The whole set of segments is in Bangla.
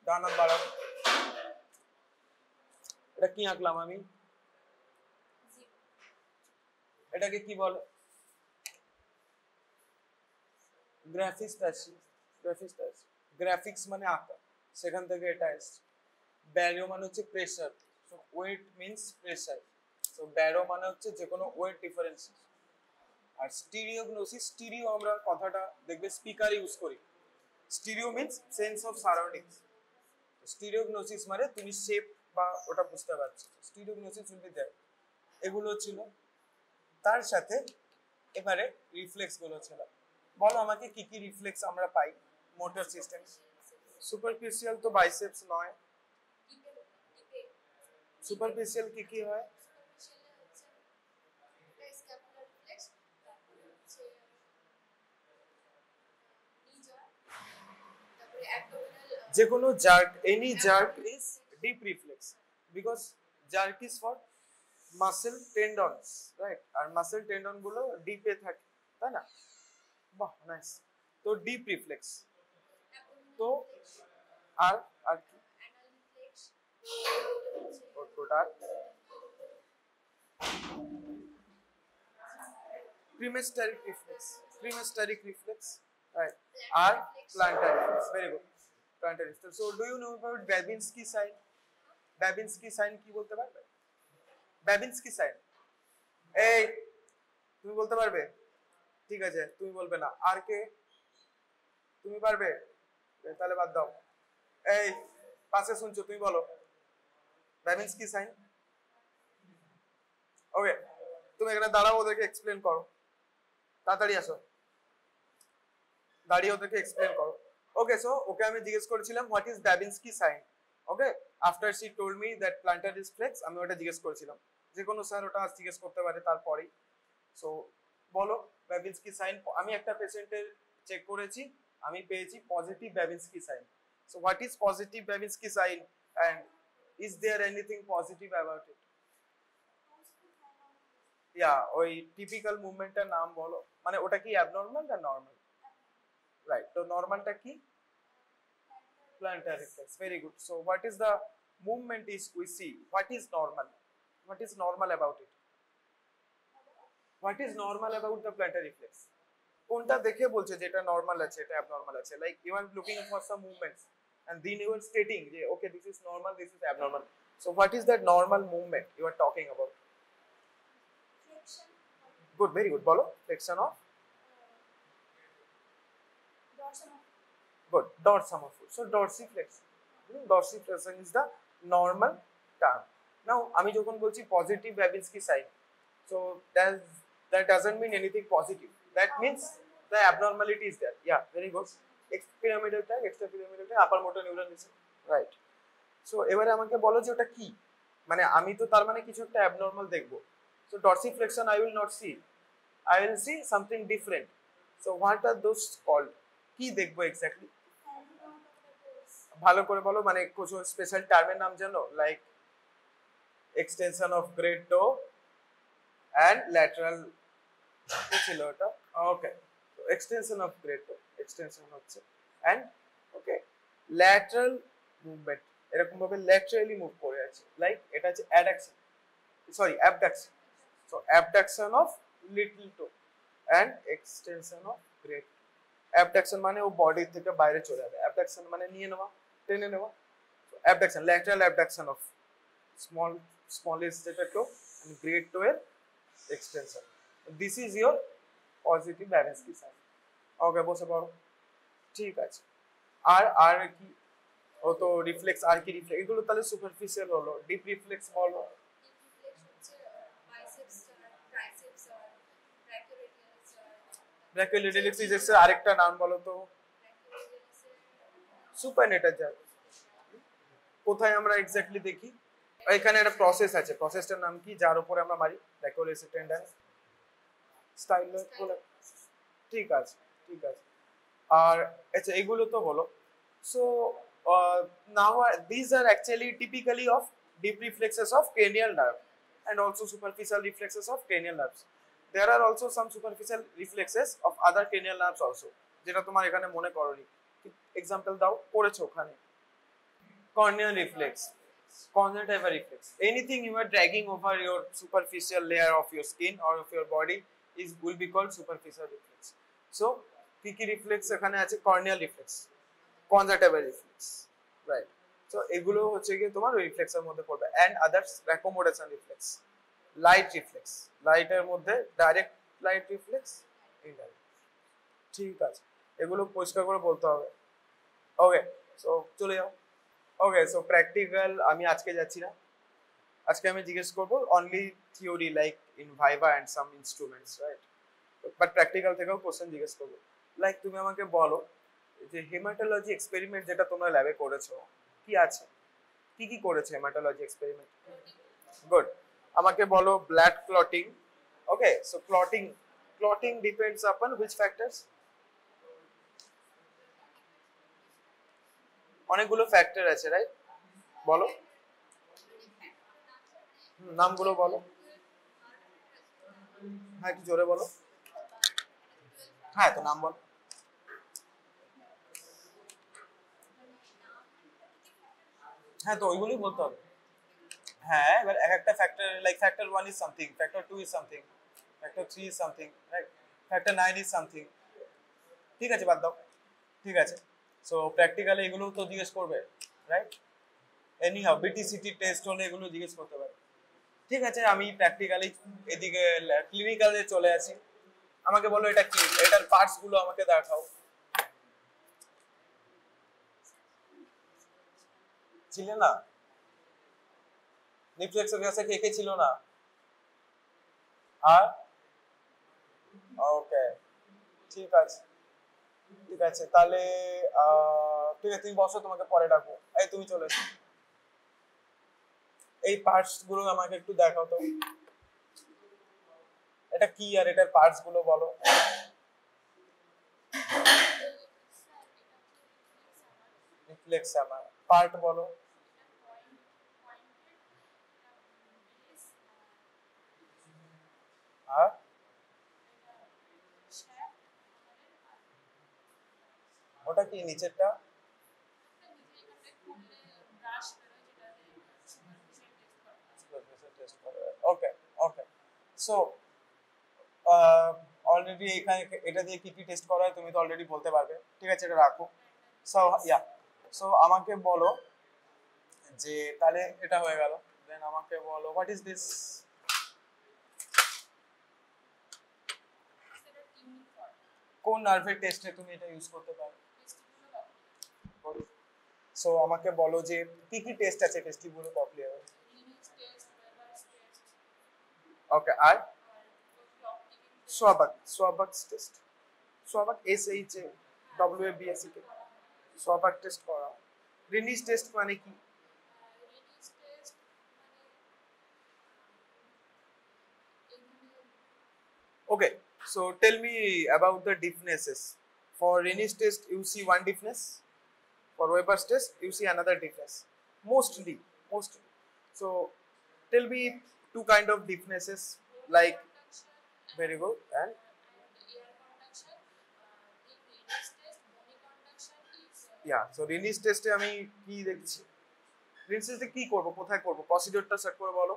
ডান হাত বাড়াবো। এটা কি আঁকলাম আমি? এটাকে কি বলে? গ্রাফিক্স মানে আঁকা, সেখান থেকে এটা এসছে। ব্যারো মানে হচ্ছে pressure, so weight means pressure, so baro মানে হচ্ছে যে কোনো ওয়েট ডিফারেন্স। আর স্টিরিওগনোসিস, স্টিরিও আমরা কথাটা দেখবে স্পিকার ইউজ করি, stereo means sense of surroundings. Stereognosis মানে তুমি শেপ বা ওটা বুঝতে পারছো, স্টিরিওগনোসিস উইল বি देयर। এগুলো ছিল, তার সাথে এবারে রিফ্লেক্স গুলো ছিল। বলো আমাকে কি কি রিফ্লেক্স আমরা পাই মোটর সিস্টেম? সুপারফিশিয়াল তো বাইসেপস নয়, সুপারফিশিয়াল কি কি হয়? যে কোনো jerk, any jerk is deep reflex, because jerk is for muscle tendons, right? আর মাসেল টেন্ডন গুলো ডিপে থাকে, তাই না? বাহ, নাইস। তো ডিপ রিফ্লেক্স। তো আর আর কি ওটা? Premasseteric reflex, premasseteric reflex, right? আর plantar reflex, very good, plantar reflex. So do you know about Babinski sign? Babinski sign কি বলতে পারবে? বাবিনস্কি সাইন, এই তুমি বলতে পারবে? ঠিক আছে, তুমি বলবে না, আর কে? তুমি পারবে? তাহলে বাদ দাও। এই পাশে শুনছো, তুমি বলো বাবিনস্কি সাইন। ওকে, তুমি এখানে দাঁড়াও, ওদেরকে এক্সপ্লেন করো, তাড়াতাড়ি আসো, দাঁড়িয়ে ওদেরকে এক্সপ্লেন করো। ওকে, সো ওকে আমি জিজ্ঞেস করেছিলাম what is Babinski sign. Okay, after she told me that plantar reflex, আমি ওটা জিজ্ঞেস করেছিলাম। যে কোনো স্যার ওটা জিজ্ঞেস করতে পারে তারপরেই। সো বলো বাবিনস্কি সাইন। আমি একটা পেশেন্টের চেক করেছি, আমি পেয়েছি positive Babinski sign. So what is positive Babinski sign and is there anything positive about it? Yeah, ওই টিপিক্যাল মুভমেন্টের নাম বলো, মানে ওটা কি অ্যাবনর্মাল না নরমাল? রাইট, তো নরমালটা কি? Plantar reflex, very good. So what is the movement is we see? What is normal? What is normal about it? What is normal about the plantar reflex? কোনটা দেখে বলছে যে এটা নরমাল আছে, এটা অ্যাবনর্মাল আছে? Like you are looking for some movements and then you are stating যে okay, this is normal, this is abnormal. So what is that normal movement you are talking about? Flexion. Good, very good. বলো flexion of Dorsum of good, dorsum of foot. So dorsiflexion, dorsiflexion is the normal term. Now আমি যখন বলছি positive Babinski sign, so that doesn't mean anything positive, that means the abnormality is there. Yeah, very good. Pyramidal tag, extra pyramidal tag, upper motor neuron is right. So এবারে আমাকে বলো যে ওটা কি, মানে আমি তো তার মানে কিছু একটা অ্যাবনর্মাল দেখবো। So dorsiflexion I will not see, I will see something different. So what are those called? কি দেখবো এক্স্যাক্টলি? ভালো করে বলো, মানে কিছু স্পেশাল টার্মের নাম জানো? Like extension of great toe and lateral, কি ছিল ওটা? Okay, extension of great toe, extension হচ্ছে, এন্ড ওকে ল্যাটারাল মুভমেন্ট, এরকম ভাবে ল্যাটারালি মুভ করে আছে, লাইক এটা হচ্ছে adduction, sorry abduction. So abduction of little toe and extension of great. Abduction মানে ও বডি থেকে বাইরে চলে যাবে, অ্যাবডাকশন মানে নিয়ে নেওয়া, টেনে নেওয়া। Abduction, lateral abduction of smallest যেটা টো and great toe এর extension. This is your positive Babinsky sign. ওকে, বসে পড়ো, ঠিক আছে। আর আর কি? ও তো রিফ্লেক্স, আর কি রিফ্লেক্স? এগুলো তাহলে সুপারফিশিয়াল হলো। ডিপ রিফ্লেক্স বলো। ব্র্যাকিওরেডিয়ালিস ইজ আরেকটা নাম বলো তো। সুপারনেটাল জার্ক কোথায় আমরা এক্স্যাক্টলি দেখি? এখানে একটা প্রসেস আছে, প্রসেসটার নাম কি যার উপরে আমরা মারি? ব্র্যাকিওরেডিয়ালিস টেন্ডেন্স, স্টাইলয়েড বলে। ঠিক আছে, ঠিক আছে। আর আচ্ছা, এগুলো তো হলো। So now these are actually typically of deep reflexes of cranial nerve and also superficial reflexes of cranial nerves. There are also some superficial reflexes of other cranial nerves also, যেটা তোমার এখানে মনে করোনি। এক্সাম্পল দাও, পড়েছো ওখানে? corneal reflex, conjunctival reflex. Anything you are dragging over your superficial layer of your skin or of your body will be called superficial reflex. So কি reflex এখানে আছে? Corneal reflex, conjunctival reflex, right? So এগুলো হচ্ছে কি তোমার রিফ্লেক্সের মধ্যে পড়বে। and others accommodation reflex, light reflex, লাইটের মধ্যে ডাইরেক্ট লাইট রিফ্লেক্স, ইনডাইরেক্ট। ঠিক আছে, এগুলো পরিষ্কার করে বলতে হবে। ওকে, সো চলে যাও। ওকে, সো প্র্যাকটিক্যাল আমি আজকে যাচ্ছি না, আজকে আমি জিজ্ঞেস করবো only theory like in viva and some instruments, right? But practical থেকেও কোশ্চেন জিজ্ঞেস করবো। লাইক তুমি আমাকে বলো যে হেমাটোলজি এক্সপেরিমেন্ট যেটা তোমরা ল্যাবে করেছো কি আছে, কি কি করেছে হেমাটোলজি এক্সপেরিমেন্ট? গুড, আমাকে বলো blood clotting. Okay, so clotting depends upon which factors? অনেকগুলো ফ্যাক্টর আছে, রাইট? বলো নামগুলো বলো। হ্যাঁ, একটু জোরে বলো। হ্যাঁ, তো নাম বলো। হ্যাঁ, তো ওইগুলোই বলতে হবে। হ্যাঁ, এবার এক একটা factor, like factor 1 is something, factor 2 is something, factor 3 is something, right? Factor 9 is something. ঠিক আছে, বাদ দাও। ঠিক আছে, সো প্র্যাকটিক্যালি এগুলো তো জিজ্ঞেস করবে, right? Any how BTCT test হলে এগুলো জিজ্ঞেস করতে পারে। ঠিক আছে, আমি প্র্যাকটিক্যালি এদিকে ক্লিনিক্যালে চলে আসি। আমাকে বলো এটা কি, এটার পার্টস গুলো আমাকে দেখাও। ছিল না নিউক্লিয়াসের কাছে কে কে ছিল না? আর ওকে, ঠিক আছে, ঠিক আছে, তাহলে ঠিক আছে, তুমি বসো, তোমাকে পরে ডাকবো। এই তুমি চলে এসো, এই পার্টস গুলো আমাকে একটু দেখাও তো, এটা কি আর এটার পার্টস গুলো বলো। রিফ্লেক্স আমার পার্ট বলো। আর ওটা কি নিচেরটা? ওকে, ওকে, সো অলরেডি এখানে এটা দিয়ে কি কি টেস্ট করা হয় তুমি তো অলরেডি বলতে পারবে। ঠিক আছে, এটা রাখো। সো ইয়া, সো আমাকে বলো যে তাহলে এটা হয়ে গেল, দেন আমাকে বলো হোয়াট ইজ দিস? কোন নার্ভের টেস্টে তুমি এটা ইউজ করতে পারো? সো আমাকে বলো যে কি কি টেস্ট আছে ভেস্টিবুলো কক্লিয়ার? ওকে, আর সোয়াবাক টেস্ট, সোয়াবাক SHAWABACK, সোয়াবাক টেস্ট করা। রিনিস টেস্ট মানে কি? Okay, so tell me about the deafnesses. For Rennie's test, you see one deafness. For Weber's test, you see another deafness. Mostly. So tell me two kind of deafnesses. Like, very good. And yeah, so Rennie's test এ আমি কি দেখছি? Rennie's test এ কি করব, কোথায় করব? প্রসিডিউরটা সেট করে বলো।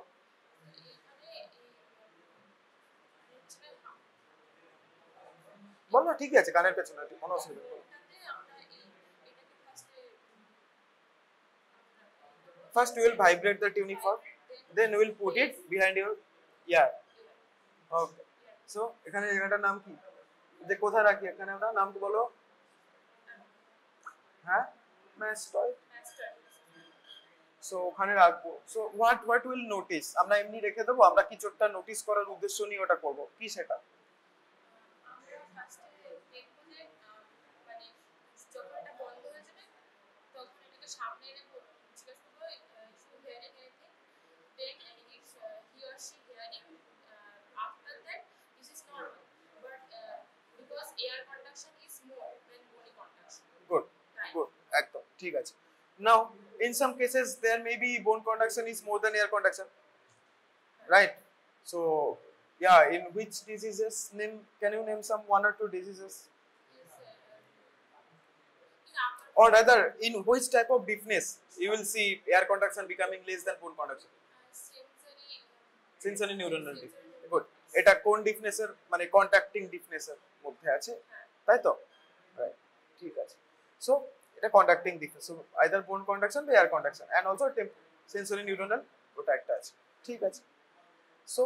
বলো, ঠিক আছে, কানের পেছনে, কোনো অসুবিধা নেই। First we will vibrate the tuning fork, then we will put it behind your ear. Okay, so এখানে জায়গাটার নাম কি, যে কোথায় রাখি এখানে ওটা নাম কি বলো? হ্যাঁ, mastoid. সো ওখানে রাখবো। সো হোয়াট উইল নোটিস, আমরা এমনি রেখে দেবো, আমরা কিছুটা নোটিস করার উদ্দেশ্য নিয়ে ওটা করব, কি সেটা? Good, একদম ঠিক আছে। Now, in some cases, there may be bone conduction is more than air conduction, right? So, yeah, in which diseases? Can you name some one or two diseases? or rather in which type of deafness you will see air conduction becoming less than bone conduction? Sensory neuronal deafness. Good. এটা কোন ডিফনেসের মানে কন্ট্রাক্টিং ডিফনেসের মধ্যে আছে, তাই তো? রাইট, ঠিক আছে। সো এটা contracting deafness, so either bone conduction বা air conduction and also sensory neuronal, ওটা একটা আছে, ঠিক আছে। So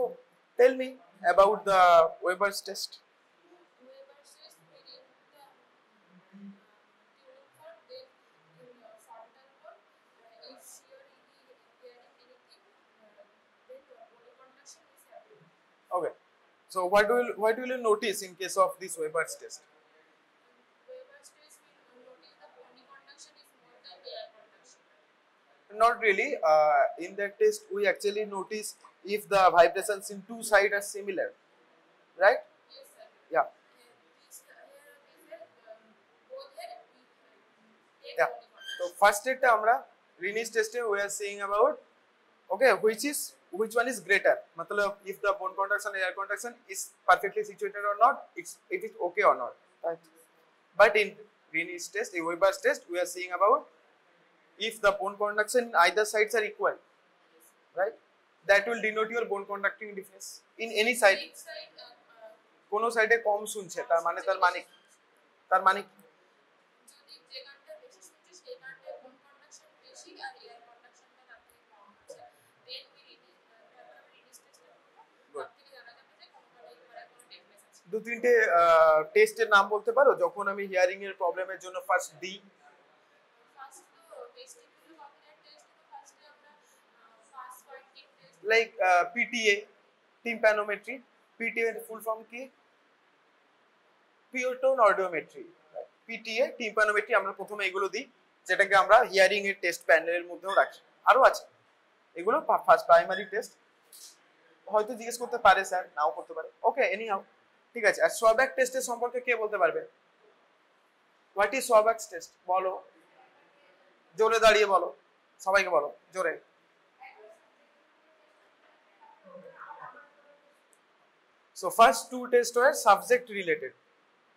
tell me about the Weber's test. Okay. So what will you notice in case of this Weber's test? Weber's test will notice the bony conduction is more than the air conduction. Not really. In that test, we actually notice if the vibrations in two sides are similar, right? Yes, sir. Yeah. Yeah. So first এটা আমরা Rinne's test we are saying about, okay, which one is greater, matlab if the bone conduction and air conduction is perfectly situated or not, it is okay or not, right? But in Rinne's test, a Weber's test, we are saying about if the bone conduction in either sides are equal, right? That will denote your bone conducting deafness in any side. কোনো সাইডে কম শুনছে তার মানে কি? যদি যে গানটা বেশি শুনছে সেই গানটা বোন কন্ডাকশন বেশি আর এয়ার কন্ডাকশনটা তার থেকে কম আছে, দেন উই রিডিউস টেস্টটা করব, তার থেকে জানা যাবে যে কোন কোনো ডিফারেন্স আছে। দু তিনটে টেস্টের নাম বলতে পারো যখন আমি হিয়ারিং এর প্রবলেমের জন্য ফার্স্ট দিই? ফার্স্ট তো ভেস্টিবুলার কগনিটিভ টেস্ট, তো ফার্স্টে আমরা fast working test like PTA, tympanometry. PTA এর ফুল ফর্ম কি? Pure tone audiometry. PTA, tympanometry আমরা প্রথমে এগুলো দিই, যেটাকে আমরা হিয়ারিং এর টেস্ট প্যানেলের মধ্যেও রাখি। আরো আছে এগুলো ফার্স্ট প্রাইমারি টেস্ট, হয়তো জিজ্ঞেস করতে পারে স্যার, নাও করতে পারে, ওকে এনি হাউ, ঠিক আছে। আর সোয়াব্যাক টেস্টের সম্পর্কে কে বলতে পারবে? হোয়াট ইজ সোয়াব্যাক টেস্ট বলো, জোরে দাঁড়িয়ে বলো, সবাইকে বলো জোরে। So first two tests were subject related.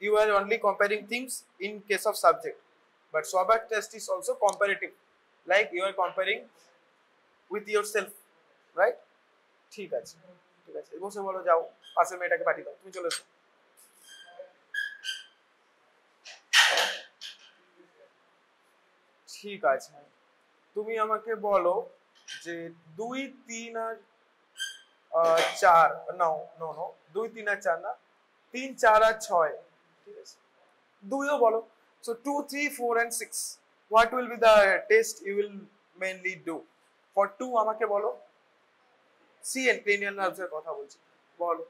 You are only comparing things in case of subject. But Swabak test is also comparative. Like you are comparing with yourself, right? ঠিক আছে, ঠিক আছে। বসে বলো, যাও পাশের মেয়েটাকে পাঠিয়ে দাও, তুমি চলে এসো। ঠিক আছে, তুমি আমাকে বলো যে 2, 3 আর 4, নো নো নো 2, 3 আর 4 না, 3, 4 আর 6, ঠিক আছে। দুইও বলো। So 2, 3, 4 and 6. What will be the test you will mainly do? For 2 আমাকে বলো। CN cranial nerves এর কথা বলছি, বলো।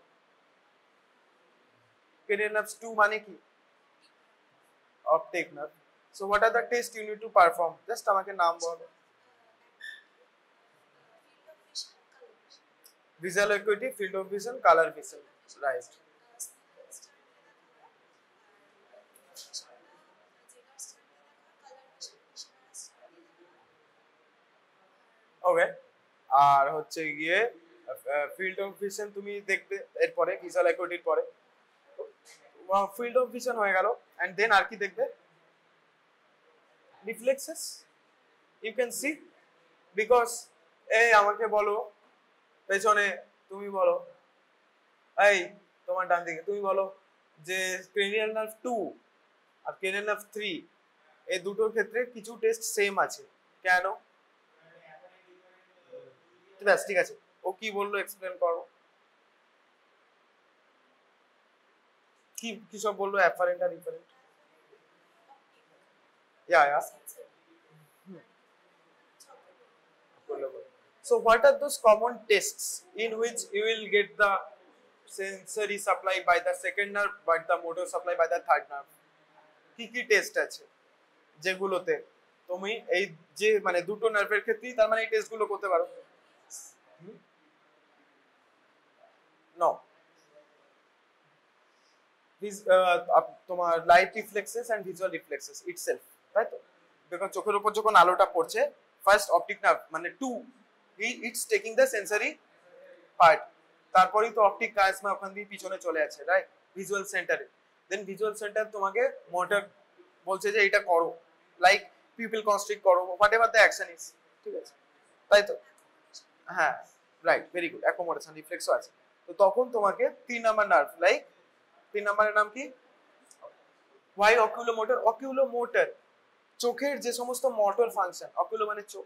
cranial nerves 2 মানে কি? Optic nerve. So what are the tests you need to perform? Just আমাকে নাম বলো। Visual acuity, field of vision, color vision, right? ওকে, আর হচ্ছে গিয়ে ফিল্ড অফ ভিশন তুমি দেখবে এরপরে, ভিজুয়াল অ্যাকুইটির পরে। ফিল্ড অফ ভিশন হয়ে গেল, এন্ড দেন আর কি দেখবে? Reflexes, you can see, because এই আমাকে বলো পেছনে, তুমি বলো, এই তোমার ডান দিকে তুমি বলো যে ক্রেনিয়াল নার্ভ 2 আর ক্রেনিয়াল নার্ভ 3 এই দুটোর ক্ষেত্রে কিছু টেস্ট সেম আছে, কেন? ব্যাস, ঠিক আছে। ও কি বললো এক্সপ্লেন করো। কি সব বললো? অ্যাফারেন্ট আর efferent. Yeah So what are those common tests in which you will get the sensory supply by the second nerve but the motor supply by the third nerve? কি টেস্ট আছে যেগুলোতে তুমি এই যে মানে দুটো নার্ভের ক্ষেত্রেই তার মানে এই টেস্টগুলো করতে পারো? নো, তোমার light reflexes and visual reflexes itself, তাই তো? বিকজ চোখের উপর যখন আলোটা পড়ছে, ফার্স্ট অপটিক নার্ভ মানে 2 it's taking the sensory part, তারপরেই তো অপটিক কায়াসমা ওখান দিয়ে পিছনে চলে আছে, রাইট? ভিজুয়াল সেন্টারে। দেন ভিজুয়াল সেন্টার তোমাকে মোটর বলছে যে এটা করো, লাইক পিপল কনস্ট্রিক্ট করো, what ever the action is, ঠিক আছে, তাই তো? হ্যাঁ, রাইট, ভেরি গুড, অ্যাকোমোডেশন রিফ্লেক্সও আছে। তো তখন তোমাকে 3 নাম্বার নার্ভ, লাইক 3 নাম্বারের নাম কি? Y oculomotor. অকুলোমোটর চোখের যে সমস্ত মোটর ফাংশন, অকুলো মানে চোখ,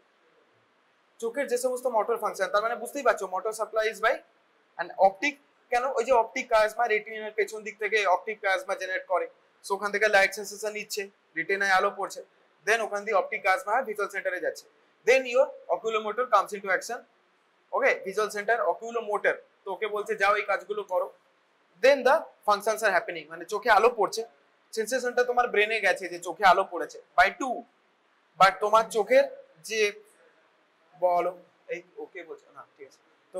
চোখের যে সমস্ত মোটর ফাংশন, তার মানে বুঝতেই পারছো motor supply is by and optic. কেন? ওই যে অপটিক কাজমা রেটিনার পেছন দিক থেকে অপটিক কাজমা জেনারেট করে, সো ওখান থেকে লাইট সেন্সেশন নিচ্ছে, রেটিনায় আলো পড়ছে, দেন ওখান দিয়ে অপটিক কাজমা ভিজুয়াল সেন্টারে যাচ্ছে, then your oculomotor comes into action. Okay, visual centre oculomotor, তো ওকে বলছে যাও এই কাজগুলো করো, then the functions are happening, মানে চোখে আলো পড়ছে, সেন্সেশনটা তোমার ব্রেনে গেছে যে চোখে আলো পড়েছে বাই 2, বাট তোমার চোখের যে বলো এই ওকে বলছো না, ঠিক আছে, তো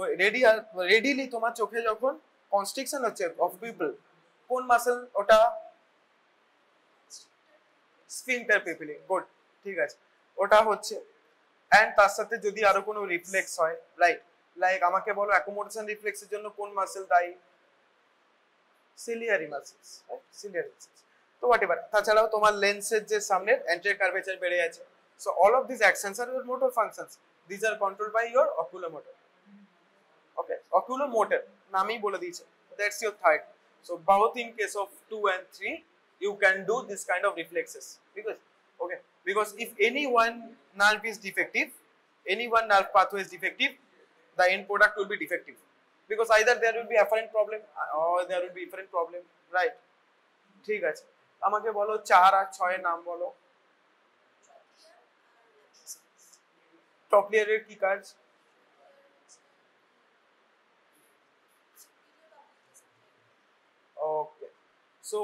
রেডিলি তোমার চোখে যখন কনস্ট্রিকশন হচ্ছে অফ পিপল, কোন মাসল ওটা? স্ফিংটার পিপলিং, গুড, ঠিক আছে, ওটা হচ্ছে। এন্ড তার সাথে যদি আরো কোনো রিফ্লেক্স হয়, লাইক আমাকে বলো অ্যাকোমোডেশন রিফ্লেক্সের জন্য কোন মাসল দায়ী? Ciliary muscles, right, ciliary muscles. তো হোয়াটএভার, তাছাড়াও তোমার লেন্সের যে সামনের অ্যান্টেরিয়র কার্ভেচার বেড়ে যাচ্ছে, so all of this actions are your motor functions, this are controlled by your oculomotor. Okay, oculomotor নামই বলে দিয়েছে, that's your third. So both in case of 2 and 3 you can do this kind of reflexes, because if any one nerve is defective, any one nerve pathway is defective, the end product will be defective, because either there will be afferent problem or there will be efferent problem, right? ঠিক আছে, আমাকে বলো 4 আর 6 এর নাম বলো। টপলিয়ারের কি কাজ? Okay, so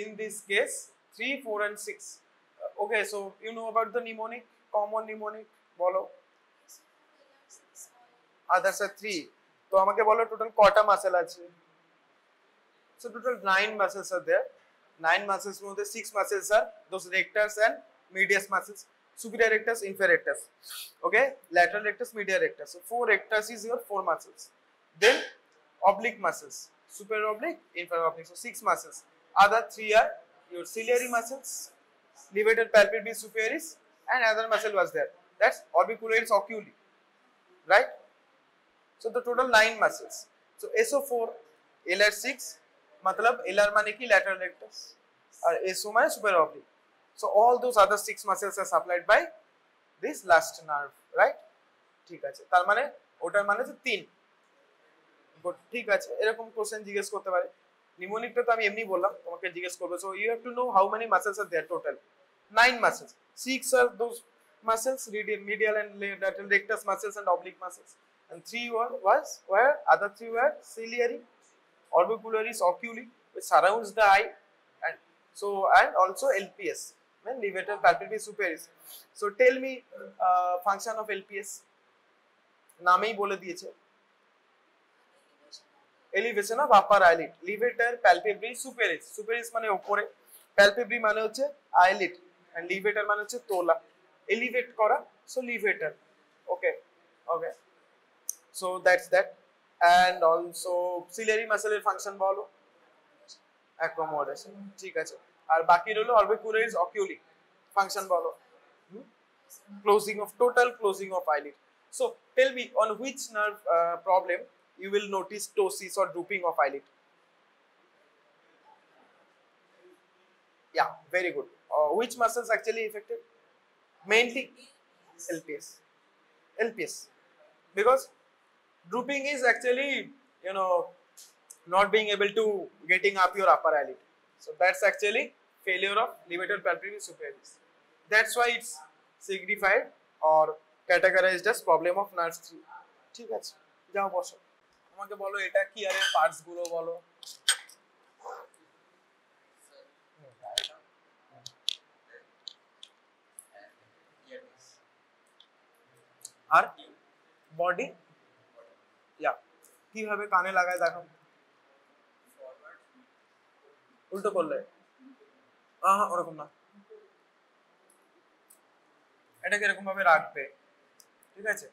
in this case 3, 4 and 6, okay, so you know about the mnemonic, common mnemonic বলো। others are 3, তো আমাকে বলো টোটাল কয়টা মাসল আছে? So total 9 muscles are there. 9 muscles মধ্যে 6 muscles are those rectus and medius muscles, superior rectus, inferior rectus, okay, lateral rectus, medial rectus. So 4 rectus is your 4 muscles. Then oblique muscles, superior oblique, inferior oblique, so 6 muscles. Other 3 are your ciliary muscles, levator palpebrae superioris, and another muscle was there, that's orbicularis oculi, right? So the total 9 muscles. So SO4, LR6, मतलब LR माने की lateral rectus और SO माने superior oblique. So all those other 6 muscles are supplied by this last nerve, right? ঠিক আছে, তার মানে ওটার মানে হচ্ছে 3। গুড, ঠিক আছে, এরকম কোশ্চেন জিজ্ঞেস করতে পারে। নিউমোনিকটা তো আমি এমনি বললাম, তোমাকে জিজ্ঞেস করবে, so you have to know how many muscles are there total. 9 muscles, 6 are those muscles, medial and lateral rectus muscles and oblique muscles, and 3 was where other 3 were ciliary, orbicularis oculi, which surrounds the eye, and so and also LPS, mean levator palpebrae superioris. So tell me function of LPS, নামেই বলে দিয়েছে, elevation of upper eyelid, levator palpebrae superioris, superioris মানে উপরে, palpebrae মানে হচ্ছে eyelid, and levator মানে হচ্ছে তোলা, elevate করা, so levator, okay, so that's that. And also ciliary muscle এর ফাংশন বলো। accommodation, ঠিক আছে, আর বাকি রইলো orbicularis oculi, ফাংশন বলো। closing of total closing of eyelid. So tell me on which nerve problem you will notice ptosis or drooping of eyelid? Yeah, very good. Which muscles actually affected? Mainly LPS, because drooping is actually, not being able to getting up your upper eyelid, so that's actually failure of levator palpebrae superioris. That's why it's signified or categorized as problem of nerve 3. ঠিক আছে, যাও বসো, আমাকে বলো এটা কি আরে পার্টস গুলো বলো। আর বডি, কিভাবে কানে লাগায় দেখো, উল্টো করলে, ওরকম না, এটাকে এরকম ভাবে রাখবে, ঠিক আছে,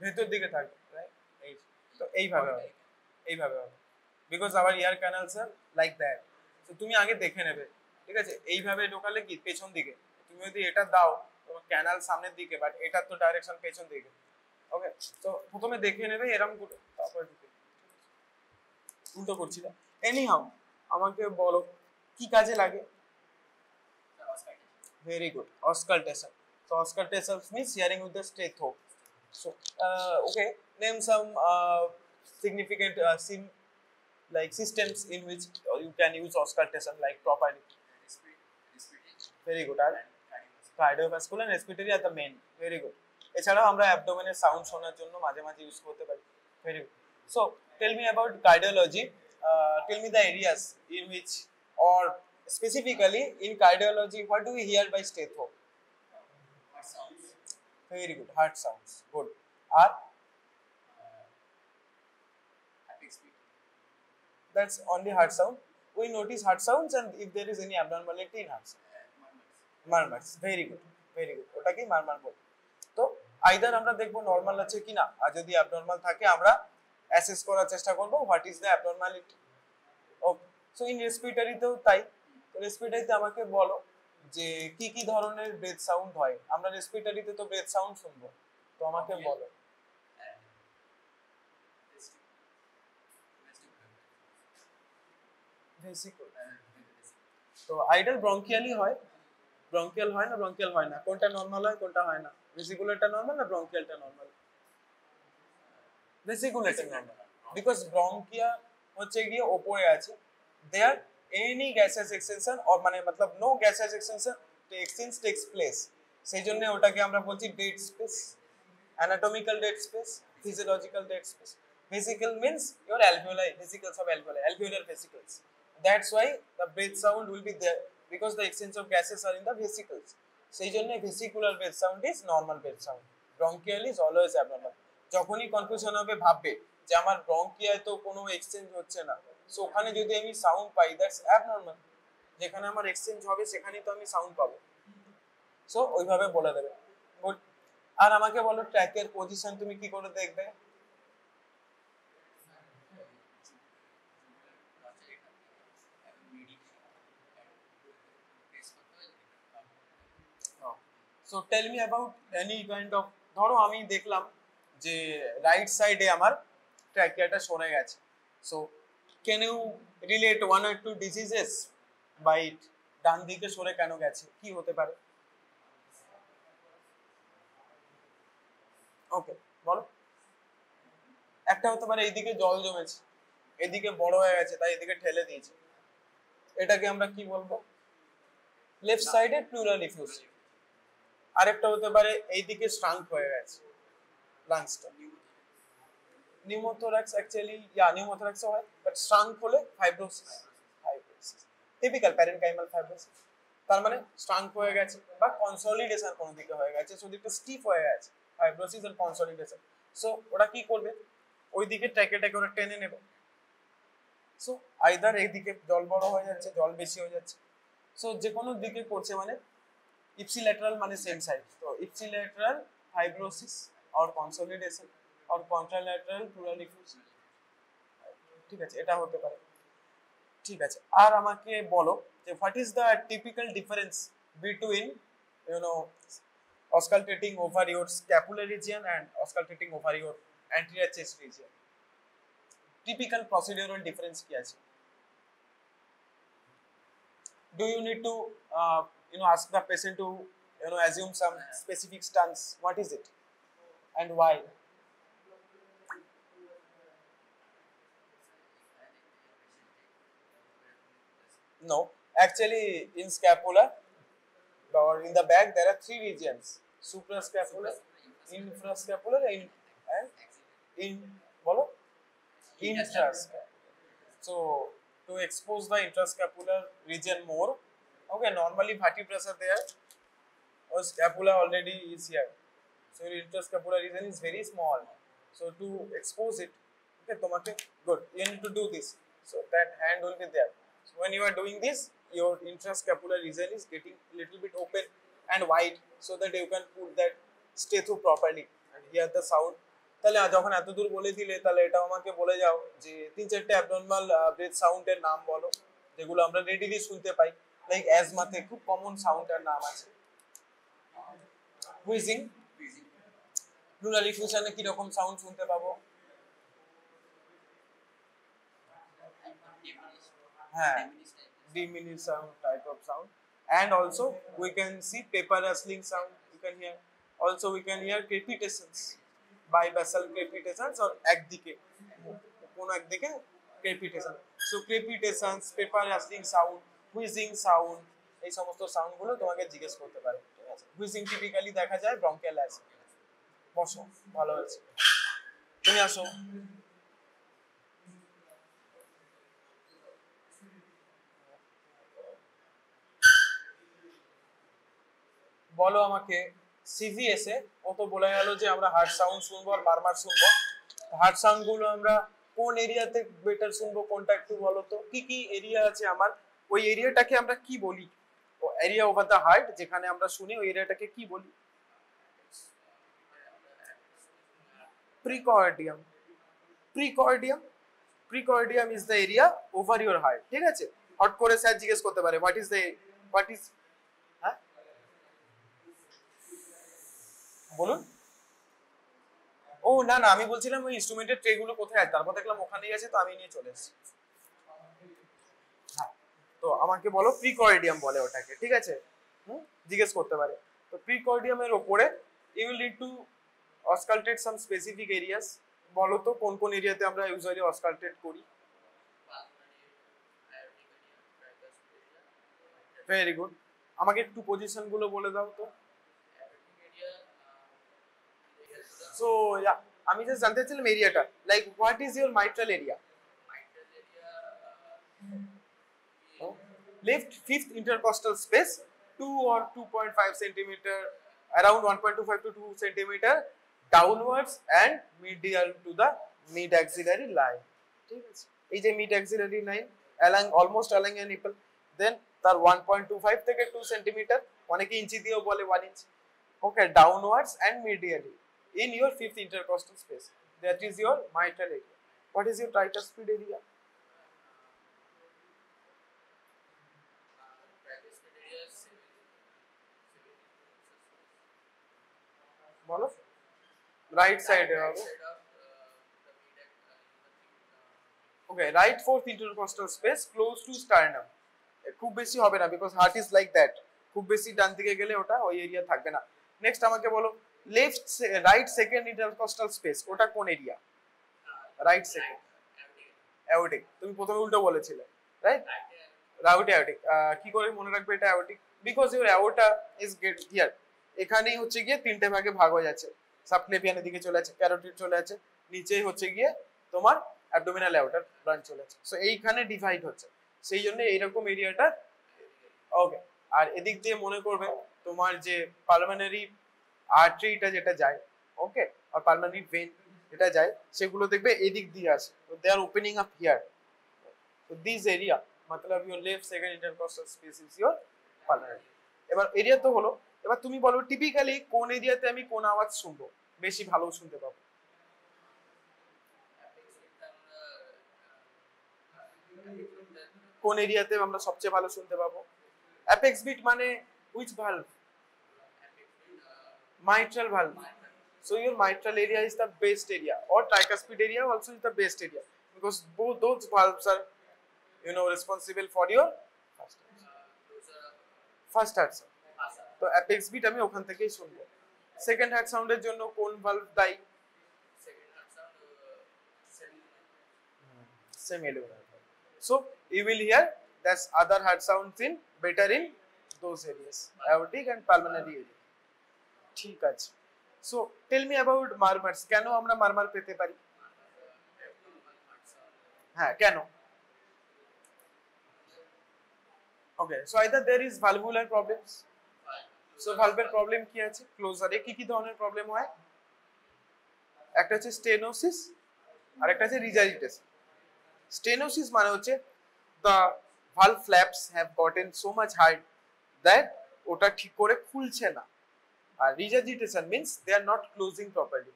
ভেতর দিকে থাকবে, রাইট, তো এইভাবে হবে, because our ear canals are like that. তো তুমি আগে দেখে নেবে, ঠিক আছে, এইভাবে ঢোকালে কি পেছন দিকে, তুমি যদি এটা দাও তোমার ক্যানাল সামনের দিকে, বাট এটার তো ডাইরেকশন পেছন দিকে। ওকে, তো প্রথমে দেখে নেবে এরকম করে, তারপর উল্টো করছি না। এনিহাউ আমাকে বলো কি কাজে লাগে? Very good. Auscultation. So auscultation means hearing with the stethoscope. So okay, name some significant like systems in which you can use auscultation like properly. Very good. And cardiovascular and respiratory are the main. Very good. এছাড়াও আমরা অ্যাবডোমেনের সাউন্ড শোনার জন্য মাঝে মাঝে ইউজ করতে পারি। Very good. So tell me about cardiology. Tell me the areas in which, or specifically in cardiology, what do we hear by stethoscope? Heart sounds. Very good. Heart sounds. Good. Are Heartbeat speed. that's only heart sound. We notice heart sounds and if there is any abnormality in heart sound. Murmurs. Very good. Very good. ওটাকে মারমার বল। তো আইদার আমরা দেখব নরমাল আছে কিনা, আর যদি অ্যাবনর্মাল থাকে আমরা অ্যাসেস করার চেষ্টা করব what is the abnormality. Okay, so in রেসপিরেটরিতেও তাই। তো রেসপিরেটরিতে আমাকে বলো যে কি কি ধরনের ব্রেথ সাউন্ড হয়। আমরা রেসপিরেটরিতে তো ব্রেথ সাউন্ড শুনবো, তো আমাকে বলো। ভেসিকল। তো আইডাল ব্রঙ্কিয়ালি হয়, ব্রঙ্কিয়াল হয় না, ব্রঙ্কিয়াল হয় না, কোনটা নরমাল হয় কোনটা হয় না? ভেসিকুলারটা নরমাল না ব্রঙ্কিয়ালটা নরমাল? ভেসিকুলারটা নরমাল, বিকজ ব্রঙ্কিয়া হচ্ছে গিয়ে ওপরে আছে, there any gases extension or মানে মতলব no gases extension takes place, সেই জন্য ওটাকে আমরা বলছি dead space, anatomical dead space, physiological dead space. Vesicle means your alveoli, vesicles of alveoli, alveolar vesicles. That's why the breath sound will be there because the exchange of gases are in the vesicles. সেই জন্য vesicular breath sound is normal breath sound. Bronchial is always abnormal. যখনই কনফিউশন হবে ভাববে যে আমার ব্রঙ্কিয়ায় তো কোনো এক্সচেঞ্জ হচ্ছে না, সো ওখানে যদি আমি সাউন্ড পাই দ্যাটস অ্যাবনর্মাল। যেখানে আমার এক্সচেঞ্জ হবে সেখানেই তো আমি সাউন্ড পাবো, সো ওইভাবে বলে দেবে। গুড। আর আমাকে বলো ট্র্যাকের পজিশন তুমি কি করে দেখবে? So tell me about any kind of, ধরো আমি দেখলাম যে রাইট সাইডে আমার ট্র্যাকিয়াটা সরে গেছে, so can you relate one or two diseases by it? ডান দিকে সরে কেন গেছে, কি হতে পারে? ওকে বলো। একটা হতে পারে এইদিকে জল জমেছে, এদিকে বড় হয়ে গেছে তাই এদিকে ঠেলে দিয়েছে, এটাকে আমরা কি বলবো? লেফট সাইডে প্লুরাল ইফিউসিভ। আরেকটা হতে পারে এইদিকে শ্রাঙ্ক হয়ে গেছে লাংসটা, নিউমোথোরাক্স অ্যাকচুয়ালি নিউমোথোরাক্স হয়, বাট শ্রাঙ্ক হলে ফাইব্রোসিস, টিপিক্যাল প্যারেনকাইমাল ফাইব্রোসিস, তার মানে শ্রাঙ্ক হয়ে গেছে বা কনসলিডেশন কোনো দিকে হয়ে গেছে, সো দিকটা স্টিফ হয়ে গেছে, ফাইব্রোসিস এন্ড কনসলিডেশন। সো ওরা কি করবে, ওই দিকে ট্যাকে ওরা টেনে নেবে, সো আইদার এইদিকে জল বড় হয়ে যাচ্ছে, জল বেশি হয়ে যাচ্ছে, সো যে কোনো দিকে করছে মানে ইপসিল্যাটারাল মানে সেম সাইড, তো ipsilateral fibrosis or consolidation or কন্ট্রাল্যাটারাল pleural effusion. ঠিক আছে, এটা হতে পারে। ঠিক আছে, আর আমাকে বলো যে what is the typical difference between auscultating over your scapular region and auscultating over your anterior chest region? Typical procedural difference কি আছে? Do you need to ask the patient to assume some specific stance? What is it and why? No, actually in scapula or in the back there are three regions: suprascapular, infrascapular and intrascapular. So to expose the intrascapular region more, okay, normally vertebrae are there or scapula already is here, so your intrascapular region is very small, so to expose it, okay, tomake good, you need to do this, so that hand will be there. So when you are doing this, your intrascapular region is getting a little bit open and wide, so that you can put that stethoscope properly and hear the sound. তাহলে যখন এত দূর বলে দিলে, তাহলে এটা আমাকে বলে যাও যে তিন চারটে অ্যাবনর্মাল ব্রেথ সাউন্ডের নাম বলো যেগুলো আমরা রেডিলি শুনতে পাই, লাইক অ্যাজমাতে খুব কমন সাউন্ডের নাম আছে, হুইজিং। প্লুরাল ইফিউশনে কি রকম সাউন্ড শুনতে পাবো? হ্যাঁ, diminished sound type of sound, and also we can see paper rustling sound. You can hear. Also we can hear crepitations, bibasal crepitations or একদিকে কোন একদিকে crepitation. So crepitations, paper rustling sound, wheezing sound, এই সমস্ত সাউন্ড গুলো তোমাকে জিজ্ঞেস করতে পারে, ঠিক আছে? হুইজিং টিপিক্যালি দেখা যায় ব্রঙ্কিয়াল অ্যাজমা। বসো, ভালো আছে, তুমি আসো। বলো আমাকে, সিভিএস এ ও তো বলে গেল যে আমরা হার্ট সাউন্ড শুনবো আর বারবার শুনবো। হার্ট সাউন্ড গুলো আমরা কোন এরিয়াতে বেটার শুনবো, কোনটা একটু বলো তো? কি কি এরিয়া আছে আমার, ওই এরিয়াটাকে আমরা কি বলি? ও এরিয়া ওভার দ্য হার্ট যেখানে আমরা শুনি, ওই এরিয়াটাকে কি বলি? Precordium. Precordium, precordium is the area over your heart, ঠিক আছে? হট করে স্যার জিজ্ঞেস করতে পারে হোয়াট ইজ হ্যাঁ বলুন। ও না না, আমি বলছিলাম ওই ইনস্ট্রুমেন্টের ট্রে গুলো কোথায় আছে, তারপর দেখলাম ওখানেই আছে, তো আমি নিয়ে চলে এসেছি। হ্যাঁ, তো আমাকে বলো প্রিকর্ডিয়াম বলে ওটাকে, ঠিক আছে? জিজ্ঞেস করতে পারে। তো প্রিকর্ডিয়ামের ওপরে you will need to auscultate some specific areas. বলো তো কোন কোন এরিয়াতে আমরা ইউজুয়ালি অসকালটেট করি? Very good. আমাকে একটু পজিশন গুলো বলে দাও তো। সো ইয়া, আমি জাস্ট জানতে চাইছিলাম এরিয়াটা, like what is your mitral area? Left fifth intercostal space 2 or 2.5 centimeter, around 1.25 to 2 centimeter downwards and medial to the mid axillary line, ঠিক আছে? এই যে mid axillary line along almost along a nipple, then তার 1.25 থেকে 2 centimeter, অনেকে ইঞ্চি দিয়েও বলে 1 inch, okay, downwards and medially in your fifth intercostal space, that is your mitral area. What is your tricuspid area? বলো। রাইট সাইডে হবে। Okay, right fourth intercostal space close to sternum. খুব বেশি হবে না, because heart is like that, খুব বেশি ডান দিকে গেলে ওটা ওই এরিয়া থাকবে না। নেক্সট আমাকে বলো, left right second intercostal space, ওটা কোন এরিয়া? Right second aortic. তুমি প্রথমে উল্টো বলেছিলে, রাইট? Right aortic. কি করে মনে রাখবে এটা aortic? Because your aorta is get here, এখানেই হচ্ছে গিয়ে তিনটে ভাগে ভাগ হয়ে যাচ্ছে। সাবক্লেভিয়ানের দিকে চলে আছে, ক্যারোটিড চলে আছে, নিচেই হচ্ছে গিয়ে তোমার অ্যাবডোমিনাল অ্যাওর্টার ব্রাঞ্চ চলে আছে। সো এইখানে ডিভাইড হচ্ছে, সেই জন্য এইরকম এরিয়াটা। ওকে, আর এদিক দিয়ে মনে করবে তোমার যে পালমোনারি আর্টারিটা যেটা যায়, ওকে, আর পালমোনারি ভেন যেটা যায়, সেগুলো দেখবে এদিক দিয়ে আসে, তো দে আর ওপেনিং আপ হিয়ার। তো this area Matlab your left second intercostal space is your pulmonary. এবার এরিয়া তো হলো, এবার তুমি বলো টিপিক্যালি কোন এরিয়াতে আমি কোন আওয়াজ শুনবো, বেশি ভালো শুনতে পাবো? কোন এরিয়াতে আমরা সবচেয়ে ভালো শুনতে পাবো? অ্যাপেক্স বিট মানে which valve? mitral valve. So your mitral area is the best area, or tricuspid area also is the best area, because both those valves are, you know, responsible for your first heart sound. তো অ্যাপেক্স বিট আমি ওখান থেকেই শুনবো। সেকেন্ড হার্ট সাউন্ডের জন্য কোন ভালভ দায়ী? Semilunar. So you will hear that's other heart sounds in better in those areas, aortic and pulmonary area. ঠিক আছে। So tell me about murmurs. কেন আমরা মারমার পেতে পারি? হ্যাঁ, কেন? Okay, so either there is valvular problems. So valvular problem কি আছে? ক্লোজারে কি কি ধরনের প্রবলেম হয়? একটা হচ্ছে স্টেনোসিস, আর একটা হচ্ছে রিজার্জিটেশন। স্টেনোসিস মানে হচ্ছে the valve flaps have gotten so much hard that ওটা ঠিক করে খুলছে না। আর regurgitation means they are not closing properly.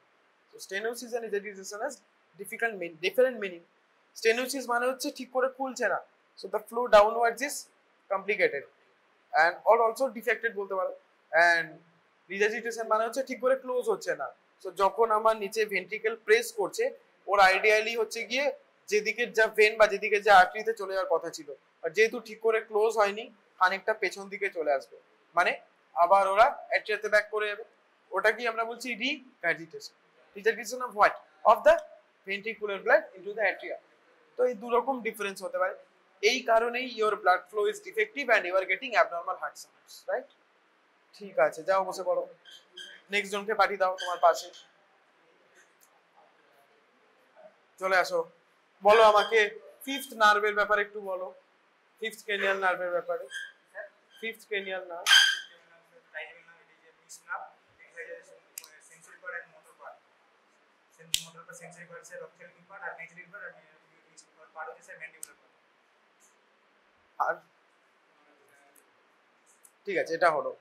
So stenosis and regurgitation has different meaning. Stenosis মানে হচ্ছে ঠিক করে খুলছে না, so the flow downwards is complicated and or also defected বলতে পারো, and রিজার্জিটেশন মানে হচ্ছে ঠিক করে ক্লোজ হচ্ছে না। তো যখন আমার নিচে ভেন্ট্রিকেল প্রেস করছে, ওর আইডিয়ালি হচ্ছে গিয়ে যেদিকে যা ভেন বা যেদিকে যা আর্টারিতে চলে যাওয়ার কথা ছিল, আর যেহেতু ঠিক করে ক্লোজ হয়নি, খানিকটা পেছন দিকে চলে আসবে, মানে আবার ওরা অ্যাট্রিয়াতে ব্যাক করে যাবে। ওটা কি আমরা বলছি regurgitation. Regurgitation of what? Of the ventricular blood into the atria. তো এই দুরকম ডিফারেন্স হতে পারে। এই কারণেই your blood flow is defective and you are getting abnormal heart sounds, right? ঠিক আছে, যাও বসে পড়ো। নেক্সট জনকে পাঠিয়ে দাও তোমার পাশে। চলে আসো, বলো আমাকে ফিফথ নার্ভের ব্যাপারে একটু বলো, ফিফথ ক্রেনিয়াল নার্ভের ব্যাপারে। ফিফথ ক্রেনিয়াল নার্ভ আর ঠিক আছে, এটা হলো।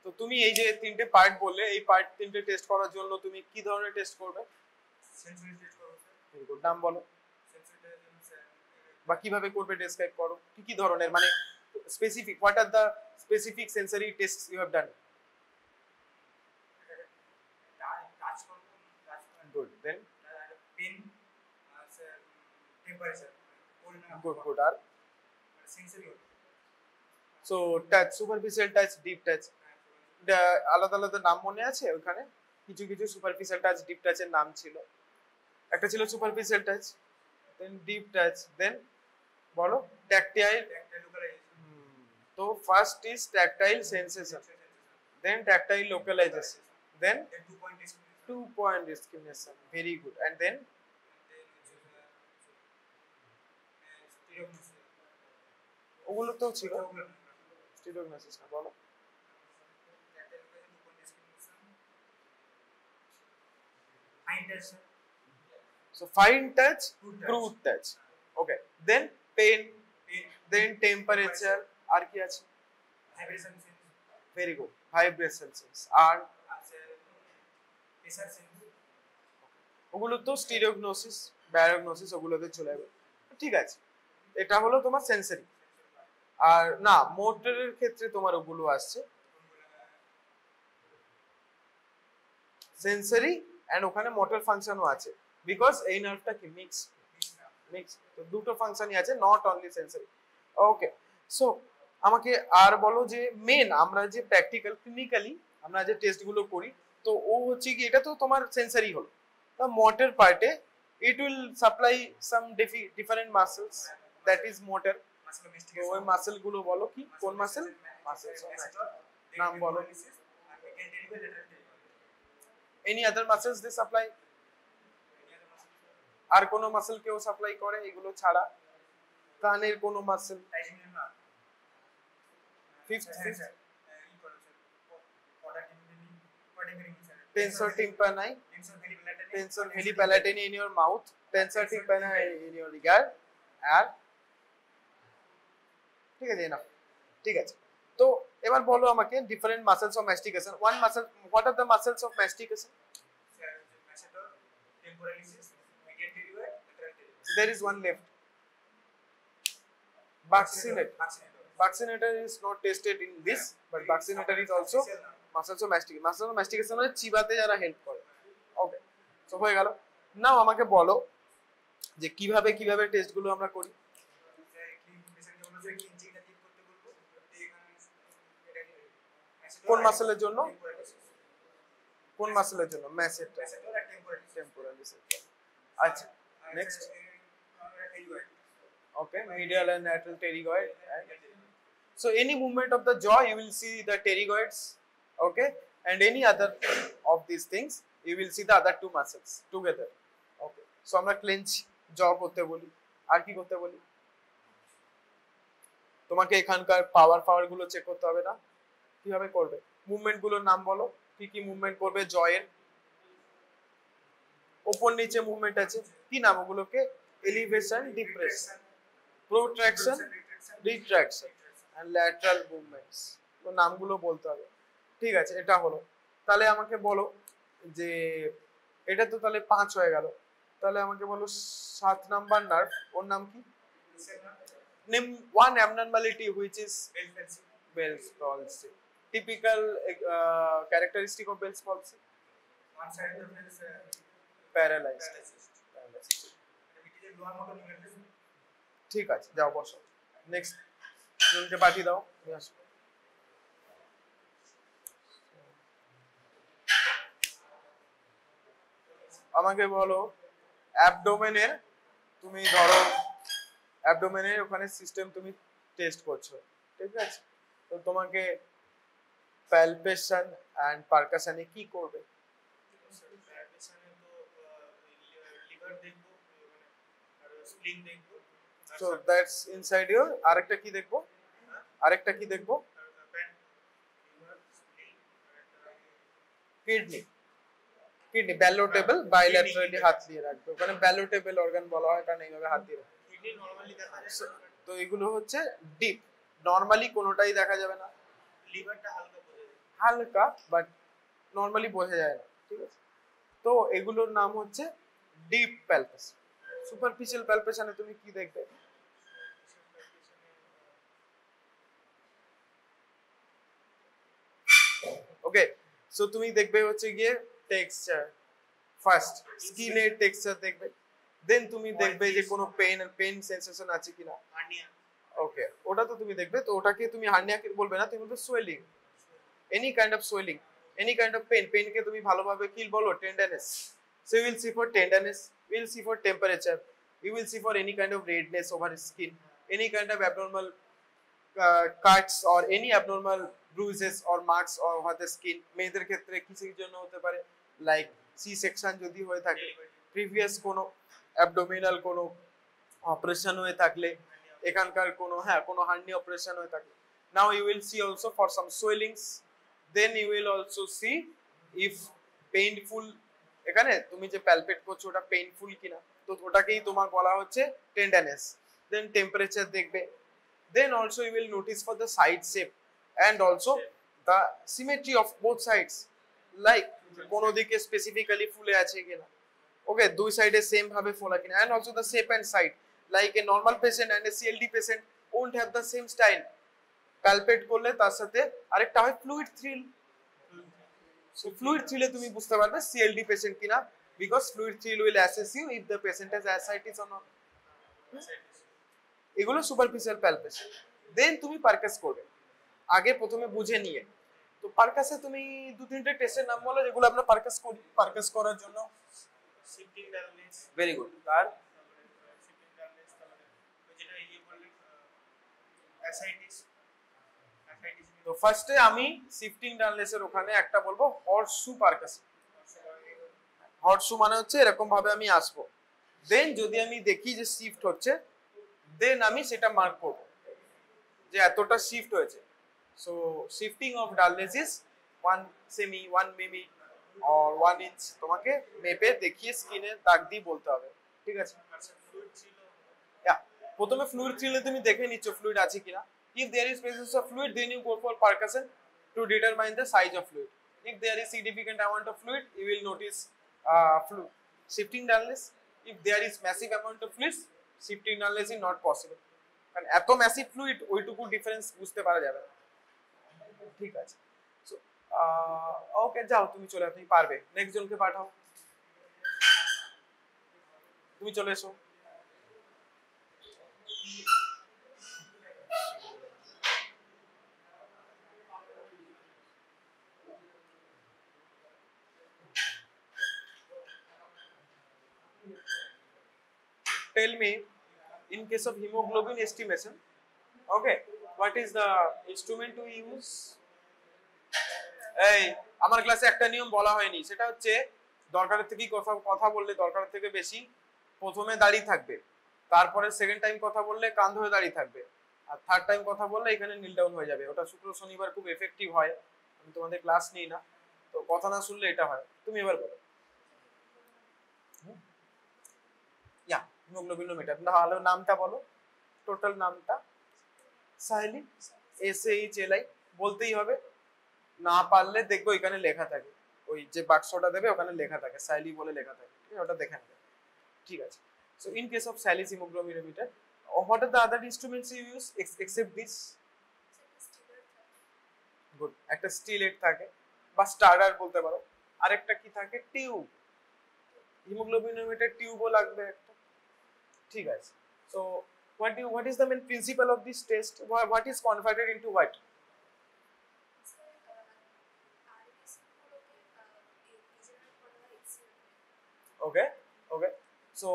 তো তুমি এই যে তিনটে পার্ট বললে, এই পার্ট তিনটে টেস্ট করার জন্য তুমি কি ধরনের টেস্ট করবে? নাম বলো, বা কিভাবে করবে ডেসক্রাইব করো, কি কি ধরনের, মানে specific, what are the specific sensory tests you have done? Good, then good আর so touch, superficial touch, deep touch, আলাদা আলাদা নাম মনে আছে? ওখানে কিছু কিছু সুপারফিশিয়াল টাচ, ডিপ টাচের নাম ছিল। একটা ছিল superficial touch, then deep touch, then বলো ট্যাকটাইল। তো first is tactile sensation, then tactile localisation, then 2 point discrimination, very good, and then ওগুলো তো ছিল স্টিরিওগনোসিস না, বলো। So fine touch, crude touch, okay, then pain, then temperature, আর কি আছে? Very good, vibration sense, আর ওগুলো তো স্টিরিওগনোসিস, ব্যারোগনোসিস, ওগুলোতে চলে যাবে। ঠিক আছে, এটা হলো তোমার সেন্সরি। আর না, মোটরের ক্ষেত্রে তোমার ওগুলো আসছে সেন্সরি এন্ড ওখানে মোটর ফাংশনও আছে, বিকজ এই নার্ভটা কি মিক্স, তো দুটো ফাংশনই আছে, not only sensory. Okay, so আমাকে আর বলো যে মেন আমরা যে প্র্যাকটিক্যাল ক্লিনিক্যালি আমরা যে টেস্টগুলো করি, তো ও হচ্ছে কি, এটা তো তোমার সেন্সরি হলো। The motor part, it will supply some different muscles, that is motor. তো ওই মাসেল গুলো বলো, কি কোন মাসেল? মাসেলস নাম বলো। Any other muscles they supply? আর কোন মাসেল কেউ সাপ্লাই করে এগুলো ছাড়া? কানের কোন muscle? Fifth tensor tympani, tensor hemipalatini in your mouth, tensor tympani in your regard, আর ঠিক আছে না? ঠিক আছে, তো এবার বলো আমাকে different muscles of mastication. One muscle, what are the muscles of mastication? There is one left, buccinator. Buccinator is not tested in this, but buccinator is also muscles of mastication. Muscles of mastication মানে চিবাতে যারা হেল্প করে। ওকে, সো হয়ে গেল। নাও আমাকে বলো যে কিভাবে কিভাবে টেস্টগুলো আমরা করি। কোন মাসেলের জন্য? কোন মাসেলের জন্য? ম্যাসেট, টেম্পোরালিস। আচ্ছা, next. Okay, medial and lateral pterygoid. So any movement of the jaw, you will see the pterygoids, okay, and any other of these things, you will see the other two muscles together. Okay, so আমরা clench jaw করতে বলি, আর কি করতে বলি? তোমাকে এখানকার পাওয়ার গুলো চেক করতে হবে না? কিভাবে করবে? মুভমেন্ট গুলোর নাম বলো, কি কি মুভমেন্ট করবে জয়ের? ওপর নিচে মুভমেন্ট আছে, কি নাম ওগুলোকে? Elevation, depression, protraction, retraction and lateral movements, তো নামগুলো বলতে হবে। ঠিক আছে, এটা হলো। তাহলে আমাকে বলো যে এটা তো তাহলে 5 হয়ে গেল, তাহলে আমাকে বলো 7 নাম্বার নার্ভ, ওর নাম কি? Name one abnormality which is Bell's palsy. typical characteristic of Bell's palsy? One side of it is Paralyzed. paralysis. Paralyzed. It is a lower motor neuron. ঠিক আছে, যাও বসো। নেক্সট জনকে পাঠিয়ে দাও, নিয়ে আসো। আমাকে বলো অ্যাবডোমেনের, তুমি ধরো অ্যাবডোমেনের ওখানে সিস্টেম তুমি টেস্ট করছো, ঠিক আছে? তো তোমাকে প্যালপেশন এন্ড পারকাশনে কি করবে? প্যারালাইসিসে তো লিভার দেখবো, আর স্প্লিন দেখবো, সো দ্যাটস ইনসাইড ইওর। আরেকটা কি দেখবো? আরেকটা কি দেখবো? Liver spleen kidney. Kidney ballotable, bilaterally হাত দিয়ে রাখবে, ওখানে ব্যালোটেবল অর্গান বলা হয় কারণ এইভাবে হাত দিয়ে রাখবে। কিডনি নরমালি দেখা যায়, তো এগুলো হচ্ছে ডিপ, নরমালি কোনোটাই দেখা যাবে না, লিভারটা হালকা বোঝা যায়। হালকা বাট নরমালি বোঝা যায় না, ঠিক আছে? তো এগুলোর নাম হচ্ছে ডিপ প্যালপেশন। সুপারফিশিয়াল প্যালপেশনে তুমি কি দেখবে? ওকে, সো তুমি দেখবে হচ্ছে গিয়ে টেক্সচার, ফার্স্ট স্কিনের টেক্সচার দেখবে, দেন তুমি দেখবে যে কোনো পেন সেন্সেশন আছে কিনা। হার্নিয়া, ওকে, ওটা তো তুমি দেখবে। তো ওটাকে তুমি হার্নিয়াকে বলবে না, তুমি বলবে swelling, any kind of swelling, any kind of পেনকে তুমি ভালোভাবে কি বলো? Tenderness. So you will see for tenderness, you will see for temperature, you will see for any kind of redness over skin, any kind of abnormal cuts or any abnormal bruises or marks over the skin. মেয়েদের ক্ষেত্রে কিসের জন্য হতে পারে? লাইক সি সেকশন যদি হয়ে থাকে, প্রিভিয়াস কোনো অ্যাবডোমিনাল কোনো অপারেশন হয়ে থাকলে, এখানকার কোনো কোনো হার্নি অপারেশন হয়ে থাকলে। Now you will see also for some swellings, then you will also see if painful, এখানে তুমি যে প্যালপেট করছো ওটা পেইনফুল কিনা, তো ওটাকেই তোমার বলা হচ্ছে টেন্ডারনেস। দেন টেম্পারেচার দেখবে, then also you will notice for the side shape and also the symmetry of both sides, like কোন দিকে স্পেসিফিক্যালি ফুলে আছে কিনা, ওকে, দুই সাইডে সেম ভাবে ফোলা কিনা, and also the shape and side, like a normal patient and a CLD patient won't have the same style. Palpate করলে তার সাথে আরেকটা হয় fluid thrill. So fluid thrill তুমি বুঝতে পারবে CLD patient কিনা, because fluid thrill will assess you if the patient has ascites or not. এগুলো সুপারফিশিয়াল প্যালপেশন। দেন তুমি পারকাস করবে, আগে প্রথমে বুঝে নিয়ে। তো পারকাসে তুমি দু তিনটে টেস্টের নাম বলো যেগুলো আমরা পারকাস করি, পারকাস করার জন্য। Shifting dullness, very good. আর শিফটিং ডালনেস, তাহলে যেটা এই বললেন অ্যাসাইটিস, তো ফার্স্টে আমি শিফটিং ডালনেসের ওখানে একটা বলবো হর্সশু পারকাস। হর্সশু মানে হচ্ছে এরকম ভাবে আমি আসবো, দেন যদি আমি দেখি যে শিফট হচ্ছে, দেন আমি সেটা মার্ক করব যে এতটা শিফট হয়েছে। So shifting of dullness is 1 semi, 1 Mimi or 1 inch, তোমাকে মেপে দেখিয়ে স্কিনে দাগ দিয়ে বলতে হবে, ঠিক আছে? ফ্লুইড ছিল, প্রথমে ফ্লুইড থ্রিলে তুমি দেখে নিচ্ছ ফ্লুইড আছে কিনা। If there is presence of fluid, then you go for percussion to determine the size of fluid. If there is significant amount of fluid, you will notice shifting dullness. If there is massive amount of fluid, shifting dullness is not possible. কারণ এত ম্যাসিভ ফ্লুইড ওইটুকু ডিফারেন্স বুঝতে পারা যাবে না, ঠিক আছে? সো ওকে, যাও তুমি চলে, তুমি পারবে। নেক্সট জনকে পাঠাও, তুমি চলে এসো। Tell me, in case of hemoglobin estimation, okay, what is the instrument to use? এই আমার ক্লাসে একটা নিয়ম বলা হয়নি, সেটা হচ্ছে দরকারের থেকে কথা বললে দরকারের থেকে বেশি প্রথমে দাঁড়িয়ে থাকবে, তারপরে সেকেন্ড টাইম কথা বললে কান ধরে দাঁড়িয়ে থাকবে, আর থার্ড টাইম কথা বললে এখানে নীল ডাউন হয়ে যাবে। ওটা শুক্র শনিবার খুব এফেক্টিভ হয়, আমি তোমাদের ক্লাস নিই না, তো কথা না শুনলে এটা হয়। তুমি এবার বলো। হিমোগ্লোবিনোমিটার, তাহলে নামটা বলো, টোটাল নামটা। সাহেলি, SHLI বলতেই হবে, না পারলে দেখবো এখানে লেখা থাকে, ওই যে বাক্সটা দেবে ওখানে লেখা থাকে, সাহেলি বলে লেখা থাকে, ঠিক আছে? ওটা দেখে নেবে, ঠিক আছে? So in case of Salis hemoglobinometer, what are the other instruments you use except this? Good, একটা স্টিলেট থাকে বা স্টার্টার বলতে পারো, আরেকটা কি থাকে টিউব, হিমোগ্লোবিনোমিটার টিউবও লাগবে একটা, ঠিক আছে। So what is the main principle of this test? What is converted into what? Okay, okay. So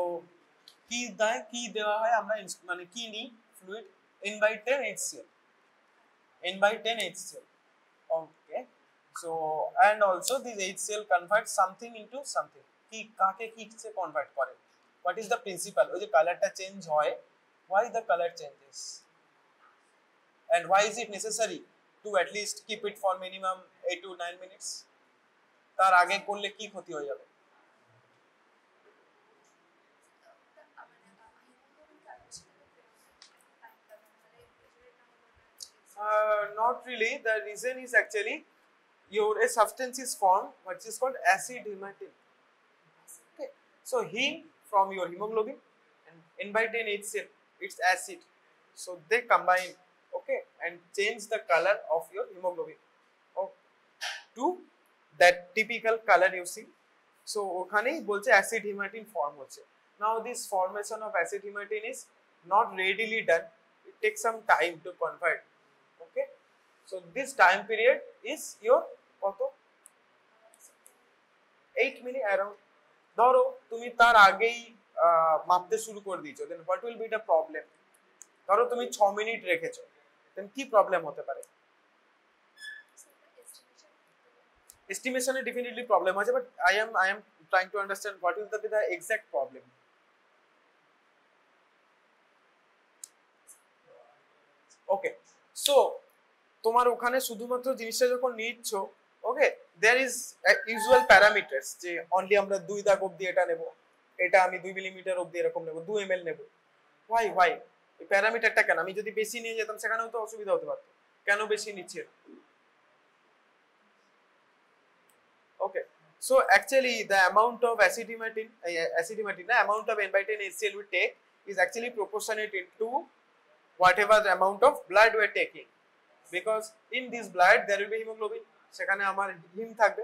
কি দেওয়া হয় আমরা মানে কি নিই fluid n/10 HCl, n/10 HCl. Okay. So and also this HCl converts something into something. কি কাকে কি সে কনভার্ট করে? What is the principle? ওই যে কালারটা চেঞ্জ হয়, why the color changes? And why is it necessary to at least keep it for minimum 8 to 9 minutes? তার আগে করলে কি ক্ষতি হয়ে যাবে? Not really. The reason is actually a substance is formed which is called acid hematine. Okay. So heme from your hemoglobin and n/10 HCl, it's acid. So they combine, okay, and change the color of your hemoglobin to that typical color you see. So ওখানেই বলছে acid hematine form হচ্ছে. Now this formation of acid hematine is not readily done. It takes some time to convert. Okay. So this time period is your কত 8 minutes around. ধরো তুমি তার আগেই মাপতে শুরু করে দিয়েছো, then what will be the problem? ধরো তুমি 6 মিনিট রেখেছো, then কি প্রবলেম হতে পারে? এস্টিমেশনে ডেফিনেটলি প্রবলেম আছে, but I am trying to understand what will be the exact problem. Okay, so তোমার ওখানে শুধুমাত্র জিনিসটা যখন নিচ্ছ, ওকে, there is usual parameters যে অনলি আমরা 2 দাগ অবধি এটা নেব, এটা আমি 2 মিলিমিটার অবধি এরকম নেব, 2 ml নেব। why এই প্যারামিটারটা কেন? আমি যদি বেশি নিয়ে যেতাম সেখানেও তো অসুবিধা হতে পারত, কেন বেশি নিচ্ছে? Okay, so actually the amount of acid hematine, the amount of n/10 HCl we take is actually proportionate to whatever the amount of blood we are taking, because in this blood there will be hemoglobin, সেখানে আমার হিম থাকবে।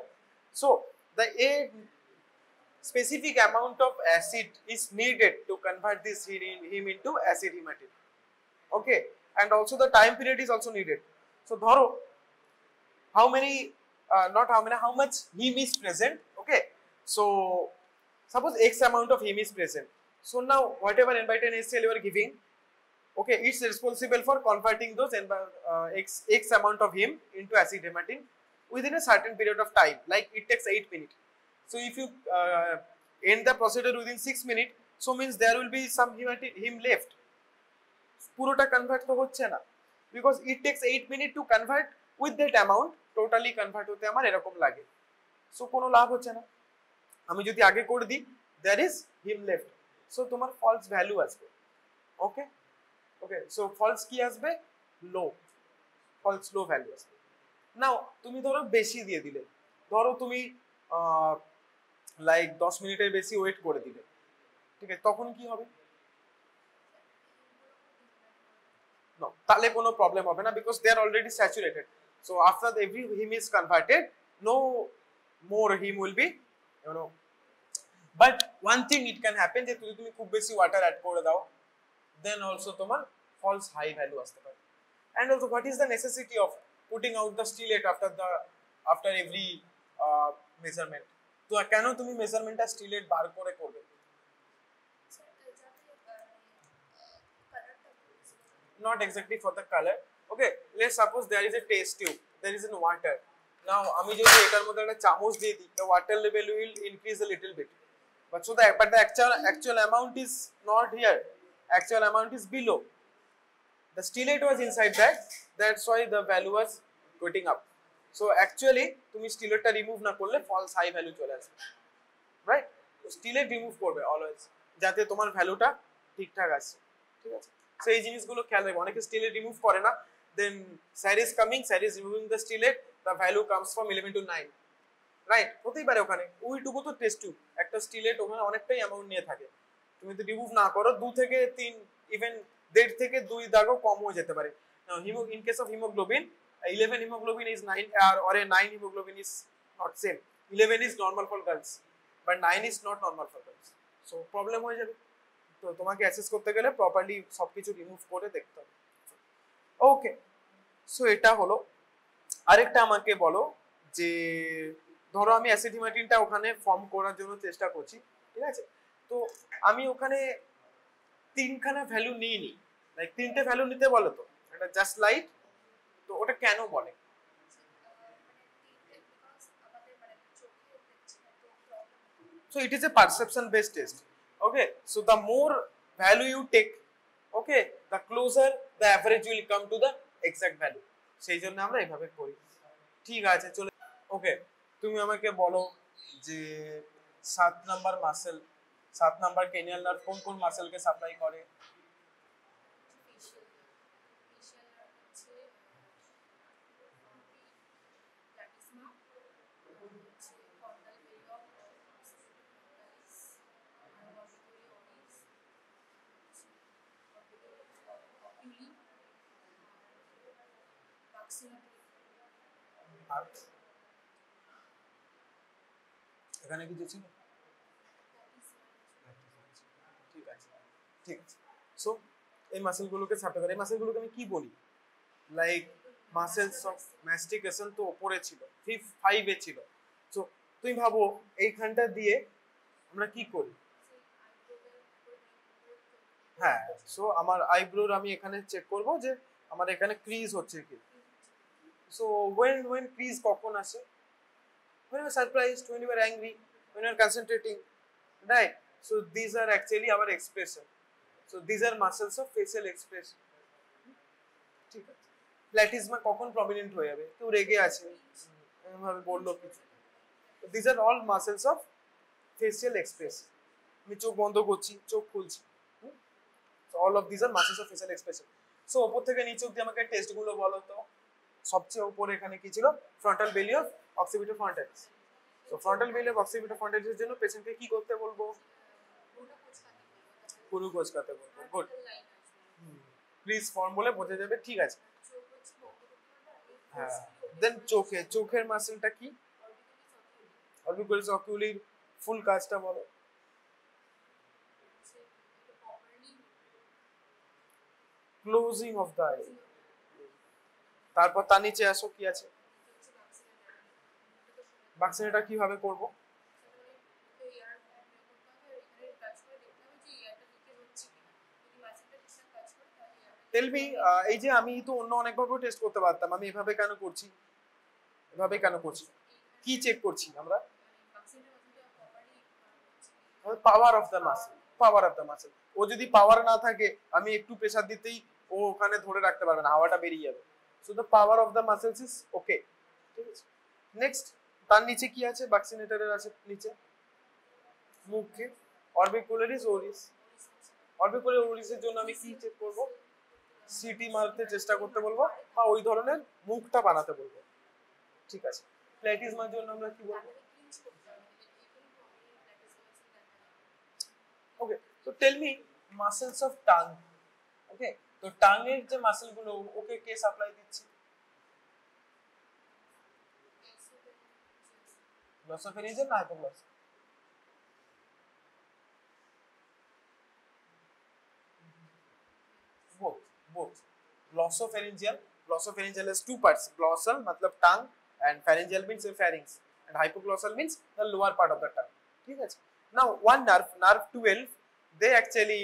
So the specific amount of acid is needed to convert this heme into acid hematine. Okay, and also the time period is also needed. So dharo how much heme is present. Okay, so suppose x amount of heme is present, so now whatever n/10 HCl you are giving, okay, it's responsible for converting those x amount of heme into acid hematine within a certain period of time, like it takes 8 minutes. So if you end the procedure within 6 minutes, so means there will be some heme left, পুরোটা কনভার্ট তো হচ্ছে না, because it takes 8 minutes to convert with that amount, totally convert হতে আমার এরকম লাগে, সো কোনো লাভ হচ্ছে না। আমি যদি আগে করে দিই there is heme left, so তোমার ফলস ভ্যালু আসবে। ওকে, ওকে, সো ফলস কি আসবে? লো, ফলস লো ভ্যালু আসবে। নাও তুমি ধরো বেশি দিয়ে দিলে, ধরো তুমি লাইক 10 মিনিটের বেশি ওয়েট করে দিলে, ঠিক আছে, তখন কি হবে? No, তাহলে কোনো প্রবলেম হবে না, because they are already saturated. So after every heme is converted, no more heme will be, but one thing it can happen যে তুমি খুব বেশি ওয়াটার অ্যাড করে দাও, then also তোমার false high value আসতে পারে। And also what is the necessity of putting out the steelate after every measurement? তো কেন তুমি মেজারমেন্টটা স্টিলেট বার করে করবে? Not exactly for the color. Okay, let's suppose there is a test tube, there is in water. Now আমি যদি এটার মধ্যে একটা চামচ দিয়ে দিই, the water level will increase a little bit, but the actual amount is not here, actual amount is below. The steelate was inside that, that's why the value was going up. So actually তুমি স্টিলেটটা রিমুভ না করলে ফলস হাই ভ্যালু চলে আসবে, রাইট? তো স্টিলেট রিমুভ করবে অলওয়েজ, যাতে তোমার ভ্যালুটা ঠিকঠাক আসে, ঠিক আছে? সো এই জিনিসগুলো খেয়াল রাখবে। অনেকে স্টিলেট রিমুভ করে না, then sir is coming, sir is removing the stylet, the value comes from 11 to 9, right? হতেই পারে ওখানে ওইটুকু তো টেস্ট টিউব, একটা স্টিলেট ওখানে অনেকটাই অ্যামাউন্ট নিয়ে থাকে, তুমি যদি রিমুভ না করো 2 থেকে 3, ইভেন 1.5 থেকে 2 দাগও কম হয়ে যেতে পারে। In case of haemoglobin 11 hemoglobin is 9 or a 9 hemoglobin is not same. 11 is normal for girls but 9 is not normal for girls. So problem হয়ে যাবে। তো তোমাকে অ্যাসেস করতে গেলে প্রপারলি সবকিছু রিমুভ করে দেখতে হবে। ওকে, সো এটা হলো। আরেকটা আমাকে বলো যে ধরো আমি অ্যাসিড হিমাটিনটা ওখানে ফর্ম করার জন্য চেষ্টা করছি, ঠিক আছে? তো আমি ওখানে তিনখানা ভ্যালু নিয়ে নিই, লাইক তিনটে ভ্যালু নিতে বলো তো, এটা জাস্ট লাইট, তো ওটা কেন বলে? So it is a perception based test. Okay, so the more value you take, okay, the closer the average will come to the exact value. সেই জন্য আমরা এইভাবে করি। ঠিক আছে, চলে। ওকে, তুমি আমাকে বলো যে 7 number muscle, 7 number cranial nerve কোন কোন মাসেলকে সাপ্লাই করে? এখানে কিছু ছিল? ঠিক আছে, ঠিক আছে। সো এই মাসেলগুলোকে সাপ্লাই করে। এই মাসেলগুলোকে আমি কি বলি? লাইক মাসেলস অফ ম্যাস্টিকেশন তো উপরে ছিল, 5 এ ছিল। সো তুমি ভাবো এইখানটা দিয়ে আমরা কি করি? হ্যাঁ, সো আমার আইব্রোর আমি এখানে চেক করব যে আমার এখানে ক্রিজ হচ্ছে কি। So when crease কখন আসে? When you are surprised, when you are angry, when you are concentrating, right? So these are actually our expression. So these are muscles of facial expression. ঠিক আছে। প্ল্যাটিজমা কখন প্রমিনেন্ট হয়ে যাবে? কেউ রেগে আছে, এভাবে বললো কিছু। So these are all muscles of facial expression. আমি চোখ বন্ধ করছি, চোখ খুলছি। So all of these are muscles of facial expression. So উপর থেকে নিচে অবধি আমাকে টেস্টগুলো বলো তো। সবচেয়ে উপরে এখানে কি ছিল? Frontal belly of occipital frontalis. So frontal belly of occipital ফ্রন্টালিসের জন্য পেশেন্টকে কি করতে বলবো? পুরো কোচকাতে বলবো। গুড, প্লিজ ফর্ম বলে বোঝা যাবে, ঠিক আছে। হ্যাঁ, দেন চোখের মাসেলটা কি? অরবিকুলারিস অকুলির ফুল কাজটা বলো। Closing of the I. তারপর তার নিচে আসো, কি আছে? ভ্যাকসিনেটা কিভাবে করব? টেল মি, এই যে আমি তো অন্য অনেকভাবে টেস্ট করতে পারতাম, আমি এভাবে কেন করছি? এভাবে কেন করছি? কি চেক করছি আমরা? Power of the muscle, power of the muscle. ও যদি পাওয়ার না থাকে, আমি একটু প্রেসার দিতেই ও ওখানে ধরে রাখতে পারবে না, হাওয়াটা বেরিয়ে যাবে। So the power of the muscles is okay, ঠিক আছে। নেক্সট, তার নিচে কি আছে? ভ্যাকসিনেটরের আছে নিচে মুখে অরবিকুলারিস ওরিস। অরবিকুলার ওরিসের জন্য আমি কি চেক করব? সিটি মারতে চেষ্টা করতে বলবো বা ওই ধরনের মুখটা বানাতে বলবো, ঠিক আছে। প্ল্যাটিজমার জন্য আমরা কি বলবো? ওকে, তো tell me muscles of tongue. Okay, তো টাং এর যে মাসেল গুলো ওকে কে সাপ্লাই দিচ্ছে? গ্লসোফেরিঞ্জিয়াল না হাইপোগ্লস? both glossopharyngeal has two parts. Glossal matlab tongue and pharyngeal means pharynx, and hypoglossal means the lower part of the tongue, ঠিক আছে। Now one nerve 12, they actually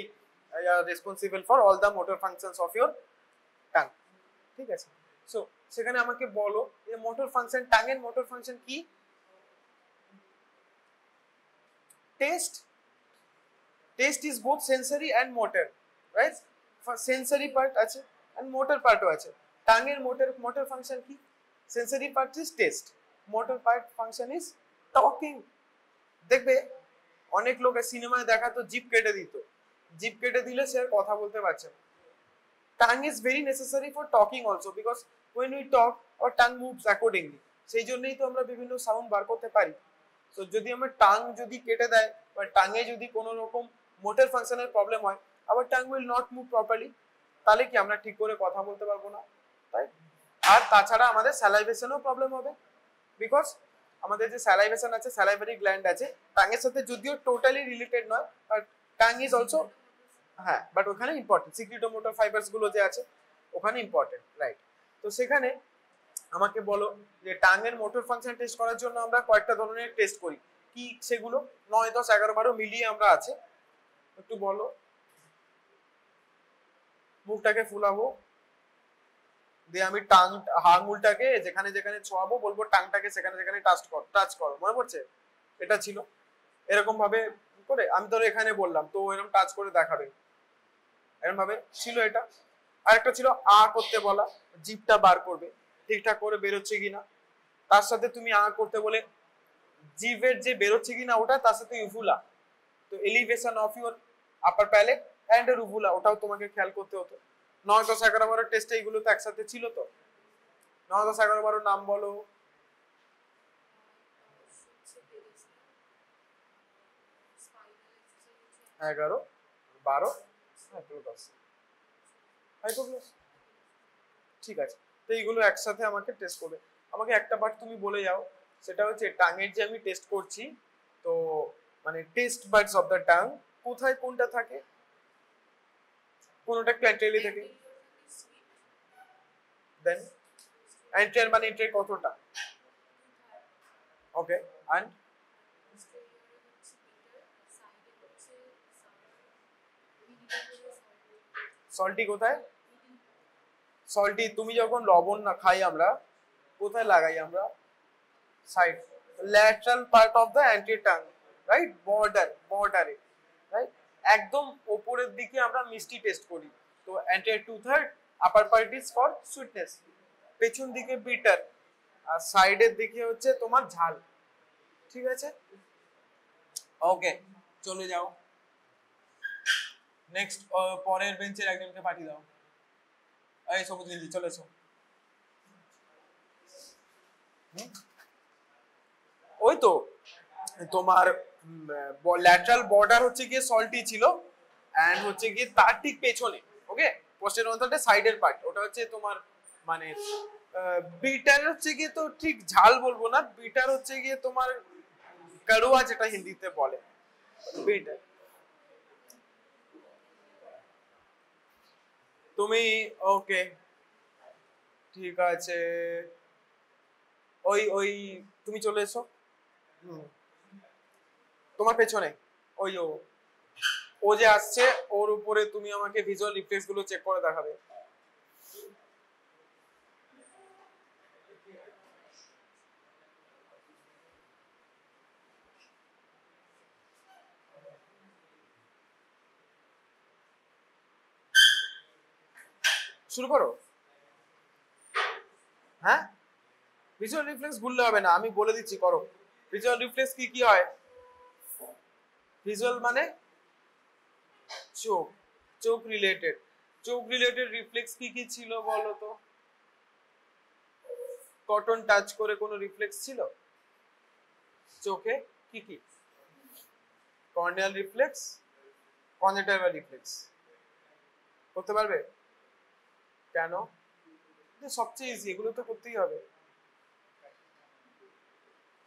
are responsible for all the motor functions of your tongue, ঠিক আছে। সো সেখানে আমাকে বলো এই মোটর ফাংশন, টাং এর মোটর ফাংশন কি? taste is both sensory and motor, right? Sensory part আছে এন্ড মোটর পার্টও আছে। টাং এর মোটর ফাংশন কি? Sensory part is test, motor part function is talking. দেখবে অনেক লোক সিনেমায় দেখাতো জিভ কেটে দিত, জিভ কেটে দিলে সে আর কথা বলতে পারছে না। Tongue is very necessary for talking also, because when we talk our tongue moves accordingly, সেই জন্যই তো আমরা বিভিন্ন সাউন্ড বার করতে পারি। তো যদি আমার টাং যদি কেটে দেয় বা টাঙে যদি কোনো রকম মোটর ফাংশনের প্রবলেম হয়, our tongue will not move properly, তাহলে কি আমরা ঠিক করে কথা বলতে পারবো না, তাই? আর তাছাড়া আমাদের স্যালাইভেশনও প্রবলেম হবে, বিকজ আমাদের যে স্যালাইভেশন আছে, স্যালাইভারি গ্ল্যান্ড আছে, টাঙের সাথে যদিও টোটালি রিলেটেড নয়, বাট টাং ইজ অলসো, হ্যাঁ, বাট ওখানে ইম্পর্টেন্ট সিক্রিটোমোটর ফাইবারস গুলো যে আছে ওখানে ইম্পর্টেন্ট, রাইট? তো সেখানে আমাকে বলো যে টাঙের মোটর ফাংশন টেস্ট করার জন্য আমরা কয়েকটা ধরনের টেস্ট করি, কি সেগুলো 9, 10, 11, 12 মিলিয়ে আমরা আছে, একটু বলো। মুখটাকে ফুলাবো, দিয়ে আমি আঙুলটাকে যেখানে যেখানে ছোঁয়াবো বলবো টাংটাকে সেখানে যেখানে টাচ করো, মনে পড়ছে? এটা ছিল এরকম ভাবে করে, আমি ধরো এখানে বললাম তো এরকম টাচ করে দেখাবে, এরকম ভাবে ছিল এটা। আর একটা ছিল করতে বলা, জিভটা বার করবে ঠিকঠাক করে বেরোচ্ছে কিনা, তার সাথে তুমি করতে বলে জিভের যে বেরোচ্ছে কিনা ওটা, তার সাথে ইউভুলা, তো elevation of your upper palate and uvula, ওটাও তোমাকে খেয়াল করতে হতো। 9, 10, 11, 12 টেস্টে এইগুলো তো একসাথে ছিল। তো 9, 10, 11, 12 নাম বলো। 11, 12, 10, ঠিক আছে। তো এইগুলো একসাথে আমাকে টেস্ট করবে। আমাকে একটা পার্ট তুমি বলে যাও, সেটা হচ্ছে টাঙের যে আমি টেস্ট করছি, তো মানে test Buds of the tongue কোথায় কোনটা থাকে? কোনটা ক্ল্যান্টেলি থাকে? দেন এন্টার মানে এন্টার কতটা? ওকে, এন্ড সল্টি কোথায়? সল্টি তুমি যখন লবণ না খাই আমরা কোথায় লাগাই আমরা? Side, lateral part of the anterior tongue, right? বর্ডারে, রাইট? একদম উপরের দিকে আমরা মিষ্টি টেস্ট করি। তো anterior 2/3, upper part is for sweetness, পেছন দিকে বিটার, আর সাইডের দিকে হচ্ছে তোমার ঝাল। ঠিক আছে, ওকে, চলে যাও নেক্সট। পরের বেঞ্চের একজনকে পাঠিয়ে দাও। এই সবুজ গেঞ্জি চলে এসো। ওই তো তোমার ল্যাটারাল বর্ডার হচ্ছে গিয়ে সল্টি ছিল, এন্ড হচ্ছে গিয়ে তার ঠিক পেছনে, ওকে, পোস্টের মধ্যে সাইডের পার্ট ওটা হচ্ছে তোমার মানে বিটার হচ্ছে গিয়ে, তো ঠিক ঝাল বলবো না, বিটার হচ্ছে গিয়ে তোমার কাড়ুয়া যেটা হিন্দিতে বলে, বিটার। তুমি ওকে, ঠিক আছে, ওই ওই তুমি চলে এসো। তোমার পেছনে ওই ও যে আসছে, ওর উপরে তুমি আমাকে ভিজুয়াল রিফ্লেক্স গুলো চেক করে দেখাবে। শুরু করো। হ্যাঁ, ভিজুয়াল রিফ্লেক্স ভুললে হবে না, আমি বলে দিচ্ছি, করো। ভিজুয়াল রিফ্লেক্স কি কি হয়? ভিজুয়াল মানে চোখ, চোখ রিলেটেড রিফ্লেক্স কি কি ছিল বলো তো? কটন টাচ করে কোনো রিফ্লেক্স ছিল চোখে? কি কি? কর্নিয়াল রিফ্লেক্স, কনজেক্টিভাল রিফ্লেক্স করতে পারবে? কেন? সবচেয়ে ইজি, এগুলো তো করতেই হবে।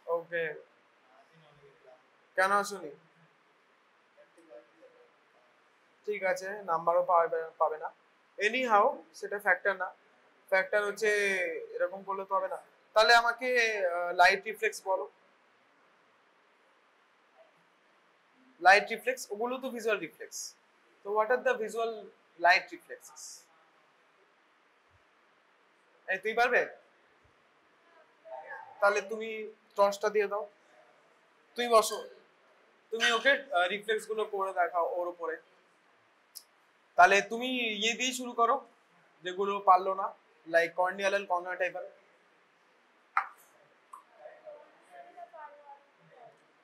ওকে, কেন শুনি? ঠিক আছে, নাম্বারও পাবে না, এনি হাউ সেটা ফ্যাক্টর না, ফ্যাক্টর হচ্ছে এরকম করলে তো হবে না। তাহলে আমাকে লাইট রিফ্লেক্স বলো। লাইট রিফ্লেক্স, ওগুলো তো ভিজুয়াল রিফ্লেক্স, তো what are the visual light reflexes? এই তুই পারবে? তাহলে তুমি টর্চটা দিয়ে দাও, তুই বসো, তুমি ওকে রিফ্লেক্স গুলো করে দেখাও ওর উপরে। তাহলে তুমি ইয়ে দিয়ে শুরু করো, যেগুলো পারলো না, লাইক কর্নিয়াল এন্ড কনজেক্টিভাল।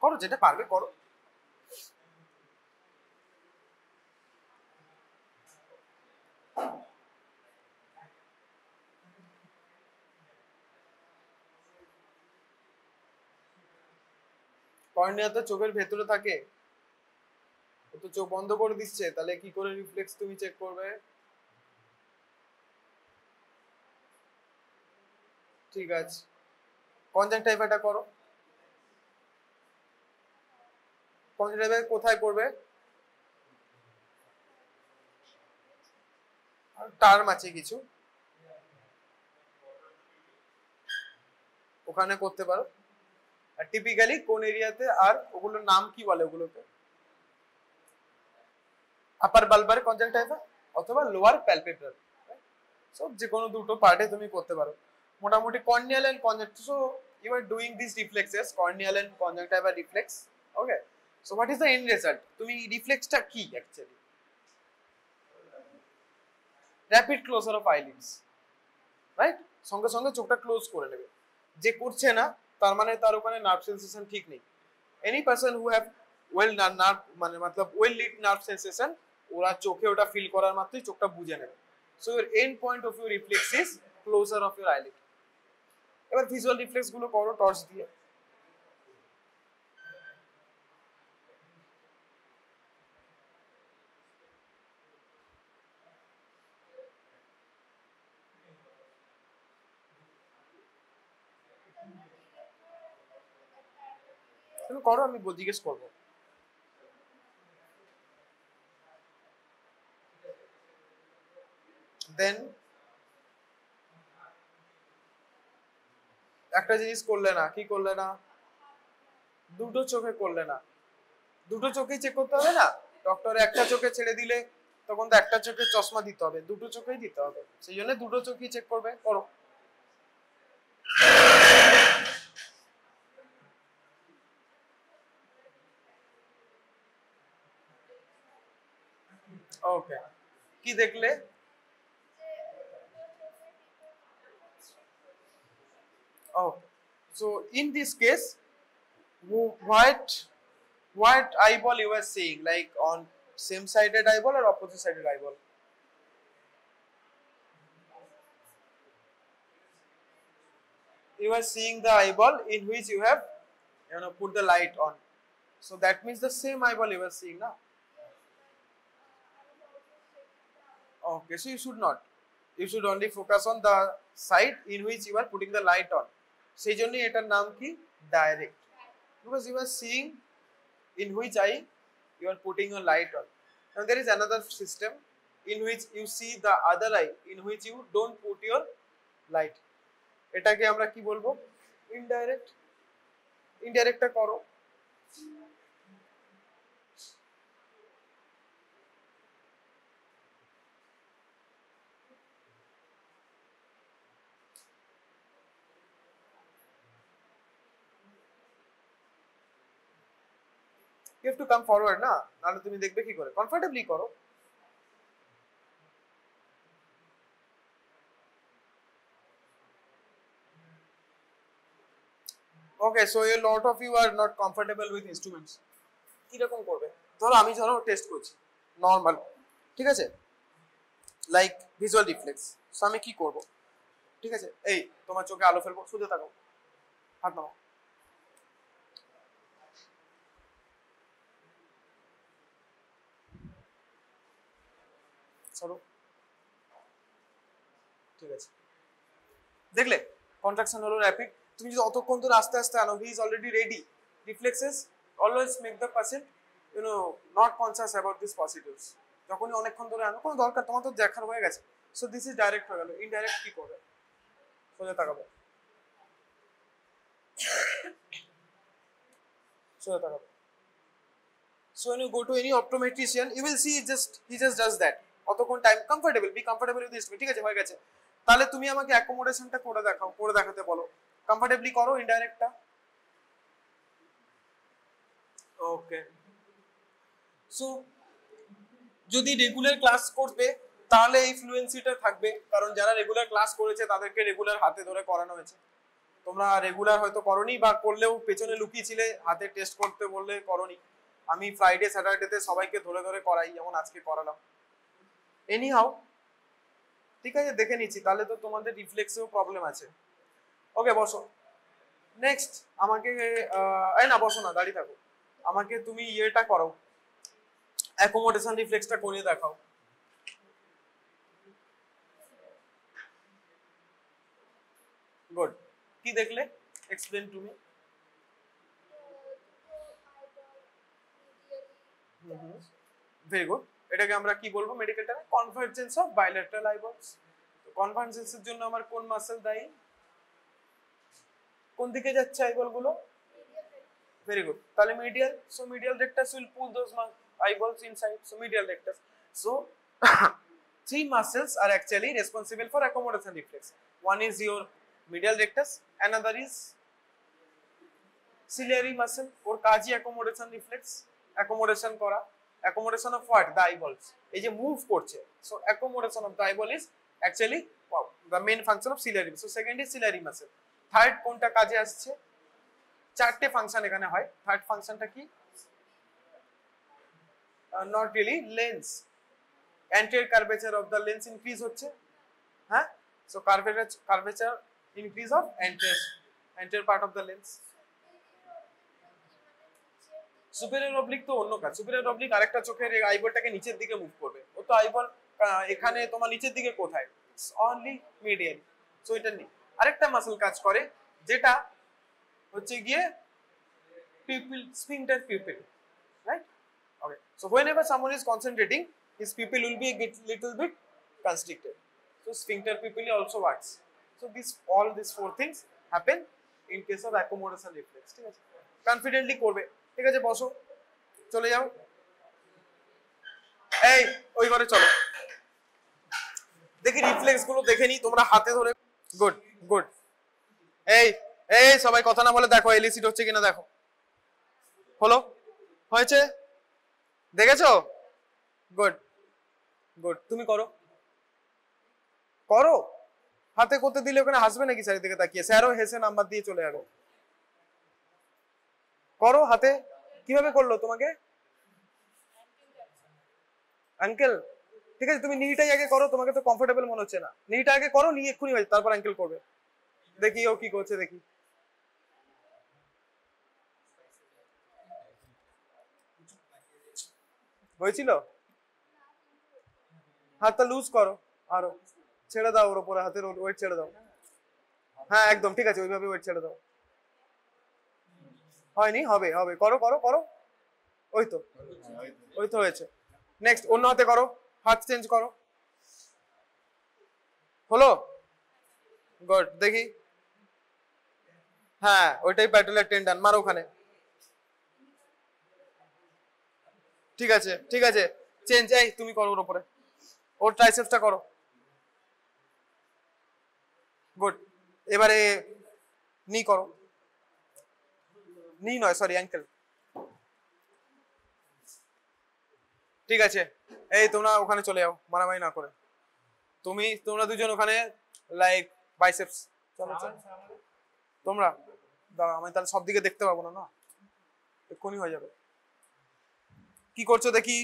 করো, যেটা পারবে করো। কর্নিয়া তো চোখের ভেতরে থাকে, ও তো চোখ বন্ধ করে দিচ্ছে, তাহলে কি করে রিফ্লেক্স তুমি চেক করবে? ঠিক আছে, কনজাংটিভাটা করো। কনজাংটিভা কোথায় করবে? টার্ম আছে কিছু, ওখানে করতে পারো। আর টিপিক্যালি কোন এরিয়াতে, আর ওগুলোর নাম কি বলে ওগুলোকে? আপার বালবার কনজাংটিভা অথবা লোয়ার প্যালপেব্রাল। সো যে কোনো দুটো পার্টে তুমি করতে পারো মোটামুটি। Corneal and conjunctiva, so you are doing this reflexes, corneal and conjunctiva reflex. Okay, so what is the end result? তুমি রিফ্লেক্সটা কি actually? Rapid closure of eyelids, right? সঙ্গে সঙ্গে চোখটা ক্লোজ করে নেবে। যে করছে না তার মানে তার ওখানে নার্ভ সেন্সেশন ঠিক নেই। Any person who have well nerve মানে মতলব ওয়েল লিড নার্ভ সেন্সেশন, ওরা চোখে ওটা ফিল করার মাত্রই চোখটা বুঝে নেবে। So your end point of your reflex is closure of your eyelid. এবার ভিজুয়াল রিফ্লেক্স গুলো করো টর্চ দিয়ে। তুমি করো, আমি জিজ্ঞেস করবো। দেন একটা জিনিস করলে না, কি করলে না? দুটো চোখে করলে না। দুটো চোখেই চেক করতে হবে না? ডক্টর একটা চোখে ছেড়ে দিলে তখন তো একটা চোখে চশমা দিতে হবে, দুটো চোখেই দিতে হবে। সেই জন্য দুটো চোখেই চেক করবে। করো। ওকে, কি দেখলে? Oh, so in this case, what eyeball you are seeing? Like on same-sided eyeball or opposite-sided eyeball? You are seeing the eyeball in which you have, put the light on. So that means the same eyeball you are seeing now. Okay, so you should not. You should only focus on the side in which you are putting the light on. সেই জন্যই এটার নাম কি? Direct. Because you are seeing in which eye you are putting your light on. Now there is another system in which you see the other eye in which you don't put your light. এটাকে আমরা কি বলবো? Indirect. Indirectটা করো। You have to come forward না, নাহলে তুমি দেখবে কি করে? কমফর্টেবলি করো। Okay, so a lot of you are not comfortable with instruments. কি রকম করবে? ধরো টেস্ট করছি নরমাল, ঠিক আছে, লাইক ভিজুয়াল রিফ্লেক্স। সো আমি কি করব? ঠিক আছে, এই তোমার চোখে আলো ফেলবো, সোজা তাকাও, হাত নামাও। সরো, ঠিক আছে। দেখলে কন্ট্রাকশন হলো র্যাপিড। তুমি যদি অতক্ষণ ধরে আস্তে আস্তে আনো, he is already ready. Reflexes always make the person not conscious about this positives. যখনই অনেকক্ষণ ধরে আনো, কোনো দরকার, তোমার তো দেখার হয়ে গেছে। সো দিস ইজ ডাইরেক্ট হয়ে গেল। ইনডাইরেক্ট কি করবে? সোজা তাকাবে, সোজা তাকাবে। So when you go to any optometrician, you will see he just does that. অতক্ষণ time comfortable, be comfortable with this. ঠিক আছে, হয়ে গেছে। তাহলে তুমি আমাকে অ্যাকোমোডেশনটা করে দেখাও, করে দেখাতে বলো। কমফর্টেবলি করো ইনডাইরেক্টটা। ওকে, সো যদি রেগুলার ক্লাস করবে তাহলে এই ফ্লুয়েন্সিটা থাকবে, কারণ যারা রেগুলার ক্লাস করেছে তাদেরকে রেগুলার হাতে ধরে করানো হয়েছে। তোমরা রেগুলার হয়তো করোনি, বা করলেও পেছনে লুকিয়েছিলে, হাতে টেস্ট করতে বললে করোনি। আমি ফ্রাইডে স্যাটারডেতে সবাইকে ধরে ধরে করাই, যেমন আজকে করালাম। এনি হাউ, ঠিক আছে, দেখে নিচ্ছি। তাহলে তো তোমাদের রিফ্লেক্সেও প্রবলেম আছে। ওকে, বসো। নেক্সট আমাকে না, বসো না, দাঁড়িয়ে থাকো। আমাকে তুমি ইয়েটা করো, অ্যাকোমোডেশন রিফ্লেক্সটা করে দেখাও। গুড। কি দেখলে? Explain to me. Very good. এটাকে আমরা কি বলবো মেডিকেল টার্মে? Convergence of bilateral eyeballs. তো কনভার্জেন্সের জন্য আমার কোন মাসল দায়ী? কোন দিকে যাচ্ছে আইবল গুলো? Very good. তাহলে medial. So medial rectus will pull those eyeballs inside. So medial rectus. So three muscles are actually responsible for accommodation reflex. One is your medial rectus. Another is ciliary muscle. Or kaji accommodation reflex. Accommodation kora. Accommodation of what? The eyeballs. এই যে move করছে. So accommodation of the eyeball is actually the main function of ciliary. So second is ciliary muscle. Third কোনটা কাজে আসছে? চারটে ফাংশন এখানে হয়। থার্ড ফাংশনটা কি? Not really, lens. Anterior curvature of the lens increase হচ্ছে। হ্যাঁ, so curvature increase of anterior part of the lens. Superior oblique তো অন্য কাজ। সুপিরিয়র অবলিক আরেকটা চোখের আইবলটাকে নিচের দিকে মুভ করবে। ও তো আইবল এখানে তোমার নিচের দিকে কোথায়? Only medial. সো এটা নেই। আরেকটা মাসল কাজ করে যেটা হচ্ছে গিয়ে pupil, sphincter pupil, right? Okay, so whenever someone is concentrating, his pupil will be a little bit constricted. So sphincter pupil also works. So all these four things happen in case of accommodation reflex. ঠিক আছে, কনফিডেন্টলি করবে। ঠিক আছে, বসো, চলে যাও। এই ওই ঘরে চলো, দেখি রিফ্লেক্স গুলো দেখে নি তোমরা হাতে ধরে। Good good. এই এই সবাই কথা না বলে দেখো এলিসিড হচ্ছে কিনা দেখো। হলো? হয়েছে? দেখেছো? Good good. তুমি করো করো। হাতে করতে দিলে ওখানে হাসবে নাকি চারিদিকে তাকিয়ে? স্যারও হেসে নাম্বার দিয়ে চলে যাবে। করো হাতে। কিভাবে করলো তোমাকে? আঙ্কেল, ঠিক আছে তুমি নিটাই আগে করো, তোমাকে তো কমফোর্টেবল মনে হচ্ছে না। নিটা আগে করো, নিয়ে এক্ষুনি হয়েছে, তারপর আঙ্কেল করবে। দেখি ও কি করছে, দেখি। হয়েছিল? হাতটা লুজ করো, আরো ছেড়ে দাও ওর উপরে, হাতের ওয়েট ছেড়ে দাও। হ্যাঁ একদম ঠিক আছে, ওইভাবে ওয়েট ছেড়ে দাও। হয়নি? হবে হবে, করো করো করো। ওই তো ওই তো হয়েছে। নেক্সট অন্য হাতে করো, হাত চেঞ্জ করো। হলো? গুড। দেখি। হ্যাঁ ওইটাই প্যাটেলার টেন্ডন, মারো ওখানে। ঠিক আছে ঠিক আছে, চেঞ্জ। এই তুমি করো ওর উপরে, ওর ট্রাইসেপসটা করো। গুড। এবারে নি করো। নি নয়, সরি, অ্যাঙ্কেল। ঠিক আছে, এই তোমরা ওখানে চলে যাও মারামারি না করে। তোমরা দুজন ওখানে লাইক বাইসেপস। চলো চলো তোমরা। দাঁড়া, আমি তাহলে সব দিকে দেখতে পাবো না, না এক্ষুনি হয়ে যাবে। কি করছো দেখি?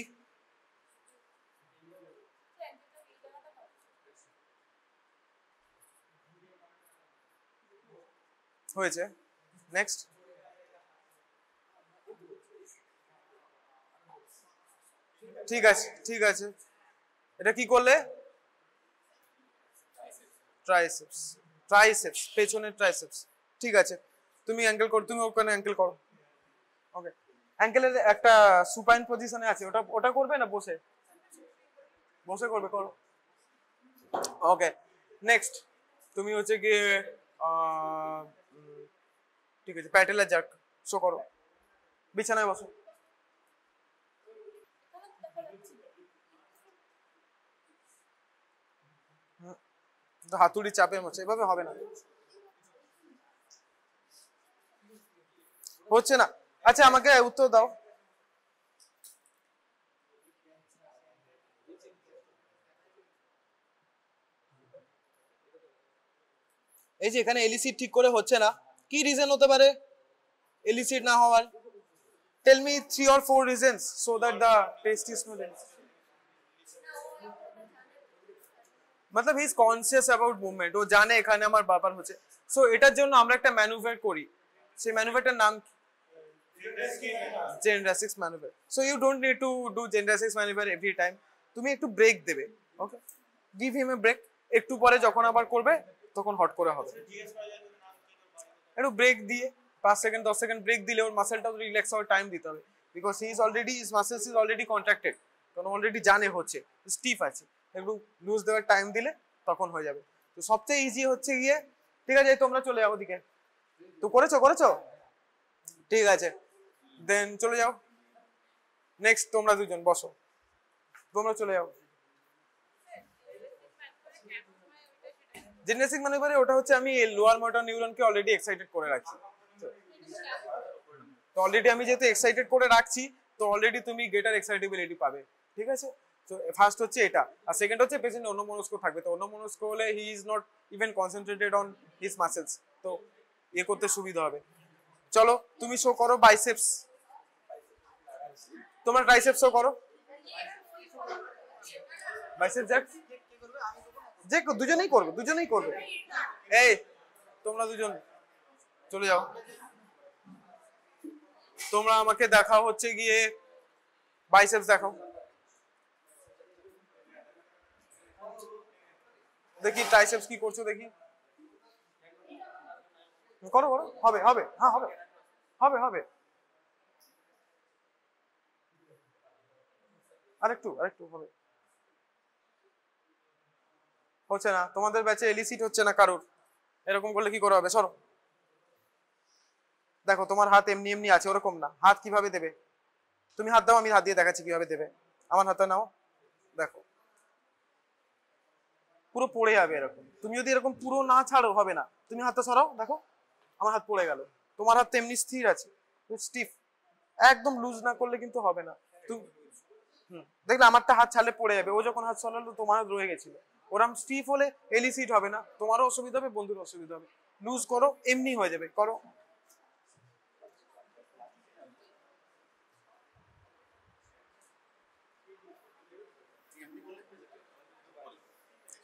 হয়েছে। নেক্সট। ঠিক আছে ঠিক আছে, এটা কি করলে? ট্রাইসেপস। ট্রাইসেপস, পেছনের ট্রাইসেপস। ঠিক আছে, তুমি অ্যাঙ্কেল করো, তুমি ওখানে অ্যাঙ্কেল করো। ওকে, অ্যাঙ্কেলের একটা সুপাইন পজিশনে আছে, ওটা ওটা করবে না বসে? বসে করবে, করো। ওকে, নেক্সট তুমি হচ্ছে গিয়ে ঠিক আছে প্যাটেলার জার্ক শো করো। বিছানায় বসো। হাতুড়ি চাপে মরছে, এভাবে হবে না, হচ্ছে না। আচ্ছা আমাকে উত্তর দাও। এই যে এখানে এলিসিড ঠিক করে হচ্ছে না, কি রিজন হতে পারে এলিসিড না হওয়ার? Tell me 3 or 4 reasons so that the taste is smooth. मतलब he is conscious about movement, ও জানে এখানে আমার ব্যাপার হচ্ছে। সো এটার জন্য আমরা একটা ম্যানুভার করি, সেই ম্যানুভারটার নাম Jendrassik manoeuvre. So you don't need to do Jendrassik manoeuvre every time, তুমি একটু ব্রেক দেবে। Okay, give him a break. একটু পরে যখন আবার করবে তখন হট করে হবে। একটু ব্রেক দিয়ে 5 সেকেন্ড 10 সেকেন্ড ব্রেক দিলে ওর মাসেলটা রিল্যাক্স হওয়ার টাইম দিতে হবে, because he is already his muscles is already contracted, কারণ অলরেডি জানে হচ্ছে স্টিফ আছে, একটু লুজ দেওয়ার টাইম দিলে তখন হয়ে যাবে। তো সবচেয়ে ইজি হচ্ছে গিয়ে, ঠিক আছে তোমরা চলে যাও ওদিকে, তো করেছো ঠিক আছে, দেন চলে যাও। নেক্সট তোমরা দুজন বসো, তোমরা চলে যাও। জেনেসিক ম্যানুভারে ওটা হচ্ছে আমি লোয়ার মোটর নিউরনকে অলরেডি এক্সাইটেড করে রাখছি, তো অলরেডি আমি যেহেতু এক্সাইটেড করে রাখছি, তো অলরেডি তুমি গ্রেটার এক্সাইটেবিলিটি পাবে, ঠিক আছে। তো ফার্স্ট হচ্ছে এটা, আর সেকেন্ড হচ্ছে পেশেন্ট অন্যমনস্ক থাকবে, তো অন্যমনস্ক হলে he is not even concentrated on his muscles, তো করতে সুবিধা হবে। চলো তুমি শো করো বাইসেপস, তোমরা ট্রাইসেপস শো করো, বাইসেপস যে দুজনেই করবে। এই তোমরা দুজন চলে যাও, তোমরা আমাকে দেখাও হচ্ছে গিয়ে বাইসেপস দেখাও, দেখি ট্রাইসেপস কি করছো দেখি, করো হবে হ্যাঁ হবে আরেকটু হবে, হচ্ছে না তোমাদের ব্যাচে এলিসিট হচ্ছে না কারুর, এরকম করলে কি করে হবে, সরো। দেখো তোমার হাত এমনি আছে, ওরকম না, হাত কিভাবে দেবে, তুমি হাত দাও, আমি হাত দিয়ে দেখাচ্ছি কিভাবে দেবে, আমার হাতটা নাও, দেখো পুরো পড়ে যাবে এরকম, তুমি যদি এরকম পুরো না ছাড়ো হবে না, তুমি হাতটা সরাও, দেখো আমার হাত পড়ে গেল, তোমার হাত এমনি স্থির আছে, স্টিফ, একদম লুজ না করলে কিন্তু হবে না। তুমি দেখলে আমারটা হাত ছাড়লে পড়ে যাবে, ও যখন হাত সরালো তোমার হাত রয়ে গেছিল, ওরম স্টিফ হলে এলিসিট হবে না, তোমারও অসুবিধা হবে, বন্ধুর অসুবিধা হবে, লুজ করো এমনি হয়ে যাবে, করো।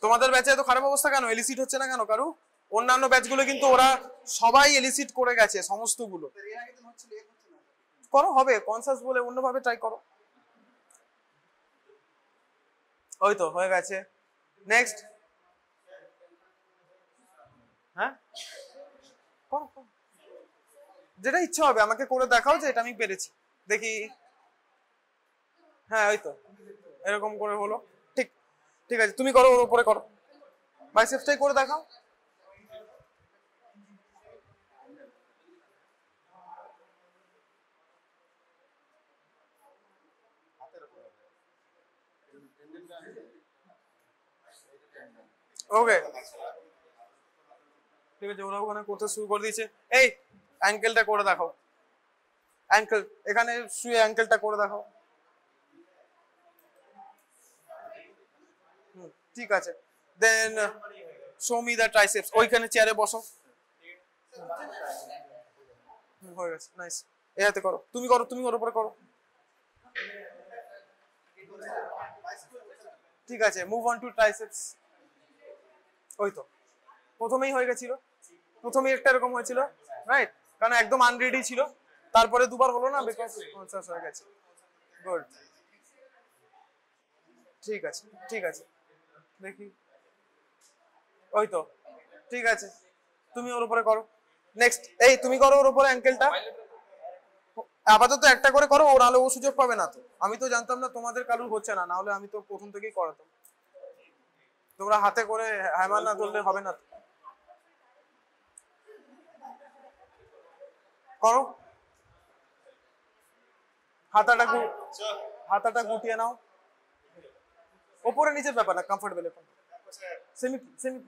তোমাদের ব্যাচে এত খারাপ অবস্থা কেন, এলিসিট হচ্ছে না কেন কারু? অন্যান্য ব্যাচগুলো কিন্তু ওরা সবাই এলিসিট করে গেছে সমস্তগুলো, করো হবে, কনসাস বলে অন্যভাবে ট্রাই করো, ওই তো হয়ে গেছে। নেক্সট, হ্যাঁ করো, যেটা ইচ্ছা হবে আমাকে করে দেখাও যে এটা আমি পেরেছি, দেখি, হ্যাঁ ওই তো এরকম করে হলো, ঠিক আছে তুমি করো, ওর উপরে করো, বাইসেপসটাই করে দেখাও, ওকে ঠিক আছে, ওরা ওখানে করতে শুরু করে দিয়েছে। এই অ্যাঙ্কেলটা করে দেখাও, অ্যাঙ্কেল এখানে শুয়ে অ্যাঙ্কেলটা করে দেখাও, ঠিক আছে, দেন শো মি দ্য ট্রাইসেপস, ওইখানে চেয়ারে বসো, হয়ে গেছে, নাইস, এই হাতে করো, তুমি ওর উপরে করো, ঠিক আছে, মুভ অন টু ট্রাইসেপস, ওই তো প্রথমেই হয়ে গেছিল, প্রথমেই একটা এরকম হয়েছিল, রাইট, কারণ একদম আনরেডি ছিল, তারপরে দুবার হলো না, বিকজ কনসাস হয়ে গেছে, গুড, ঠিক আছে দেখি, ওই তো ঠিক আছে, তুমি ওর উপরে করো, নেক্সট এই তুমি করো ওর উপরে অ্যাঙ্কেলটা, আপাতত একটা করে করো, ও নাহলে ও সুযোগ পাবে না, তো আমি তো জানতাম না তোমাদের কারুর হচ্ছে না, নাহলে আমি তো প্রথম থেকেই করাতাম, তোমরা হাতে করে হ্যামার না ধরলে হবে না, করো, হাতাটা গুটিয়ে নাও, ওপরে নিচের ব্যাপার না, কমফোর্টেবল, সেমি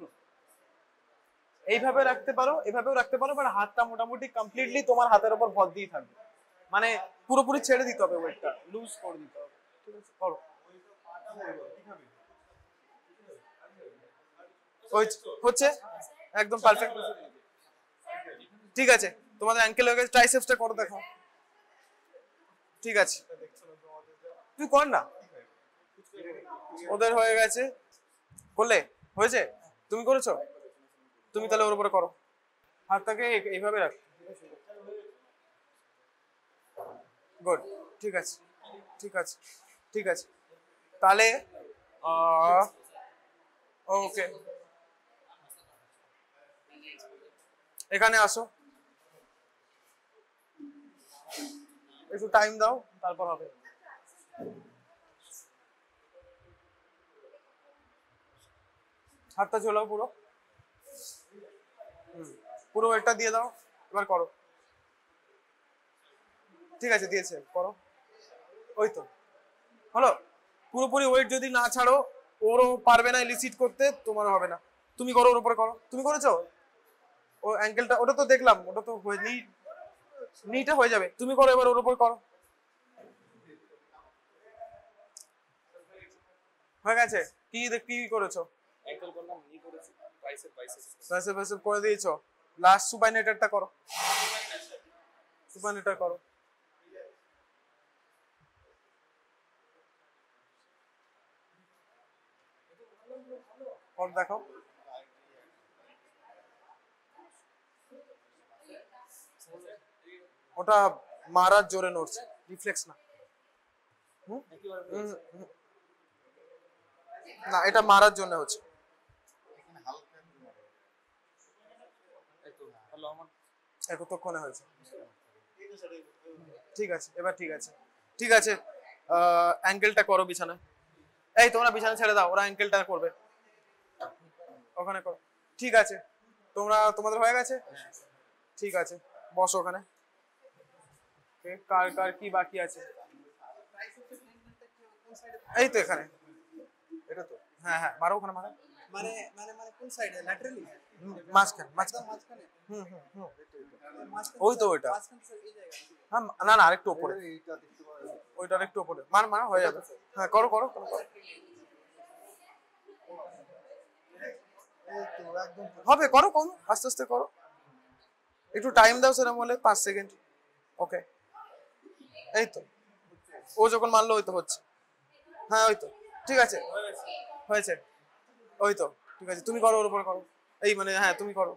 এইভাবে রাখতে পারো, এভাবেও রাখতে পারো, বাট হাতটা মোটামুটি কমপ্লিটলি তোমার হাতের উপর ভর দিয়ে থাকবে, মানে পুরোপুরি ছেড়ে দিতে হবে, ওয়েটটা লুজ করে দিতে হবে, ঠিক আছে করো, ওই হচ্ছে একদম পারফেক্ট, ঠিক আছে তোমাদের অ্যাঙ্কেল হয়ে গেছে, ট্রাইসেপসটা করো দেখো, ঠিক আছে তুই কর না, ওদের হয়ে গেছে, করলে হয়েছে, তুমি করেছো, তুমি তাহলে ওর উপরে করো, হাতটাকে এইভাবে রাখ, গুড, ঠিক আছে তাহলে ওকে, এখানে আসো, একটু টাইম দাও, তারপর হবে। হাতটা ঝোলাও পুরো, পুরো ওয়েটটা দিয়ে দাও, এবার করো। ঠিক আছে, দিয়েছে, করো। ওই তো হলো। পুরোপুরি ওয়েট যদি না ছাড়ো, ওরও পারবে না ইলিসিট করতে, তোমার হবে না। তুমি করো, ওর উপরে করো। তুমি করেছো ও অ্যাঙ্কেলটা, ওটা তো দেখলাম, ওটা তো নিটা হয়ে যাবে। তুমি করো এবার, ওর উপর করো। হয়ে গেছে? কি কি করেছো? অ্যাঙ্কেল করলাম, নি করেছি, বাইসেপ বাইসেপ করে দিয়েছো। লাস্ট সুপাইনেটারটা করো, সুপাইনেটার করো। কর দেখো। ওটা মারার জোরে নড়ছে, রিফ্লেক্স না। না, এটা মারার জন্য হচ্ছে। কতক্ষণে হয়েছে? ঠিক আছে, এবার ঠিক আছে, ঠিক আছে। অ্যাঙ্কেলটা করো বিছানায়। এই তোমরা বিছানা ছেড়ে দাও, ওরা অ্যাঙ্কেলটা করবে ওখানে করো। ঠিক আছে, তোমাদের হয়ে গেছে? ঠিক আছে, বসো ওখানে। কার কার কি বাকি আছে? এই তো এখানে, এটা তো, হ্যাঁ হ্যাঁ, মারো ওখানে, মারো। মানে মানে মানে কোন সাইডে? ল্যাটারালি? মাঝখানে। মাঝখানে? ওই তো ওইটা। মাঝখানে স্যার এই জায়গা। হ্যাঁ, না না, আরেকটু উপরে, ওইটার একটু উপরে। মার হয়ে যাবে। হ্যাঁ, করো করো করো। হবে, করো করো, আস্তে আস্তে করো। একটু টাইম দাও, সেরকম হলে 5 সেকেন্ড। ওকে, এই তো, ও যখন মারলো ওই তো হচ্ছে। হ্যাঁ, ওই তো, ঠিক আছে, হয়েছে। ওই তো, ঠিক আছে, তুমি করো, ওর উপরে করো। এই মানে, হ্যাঁ তুমি করো।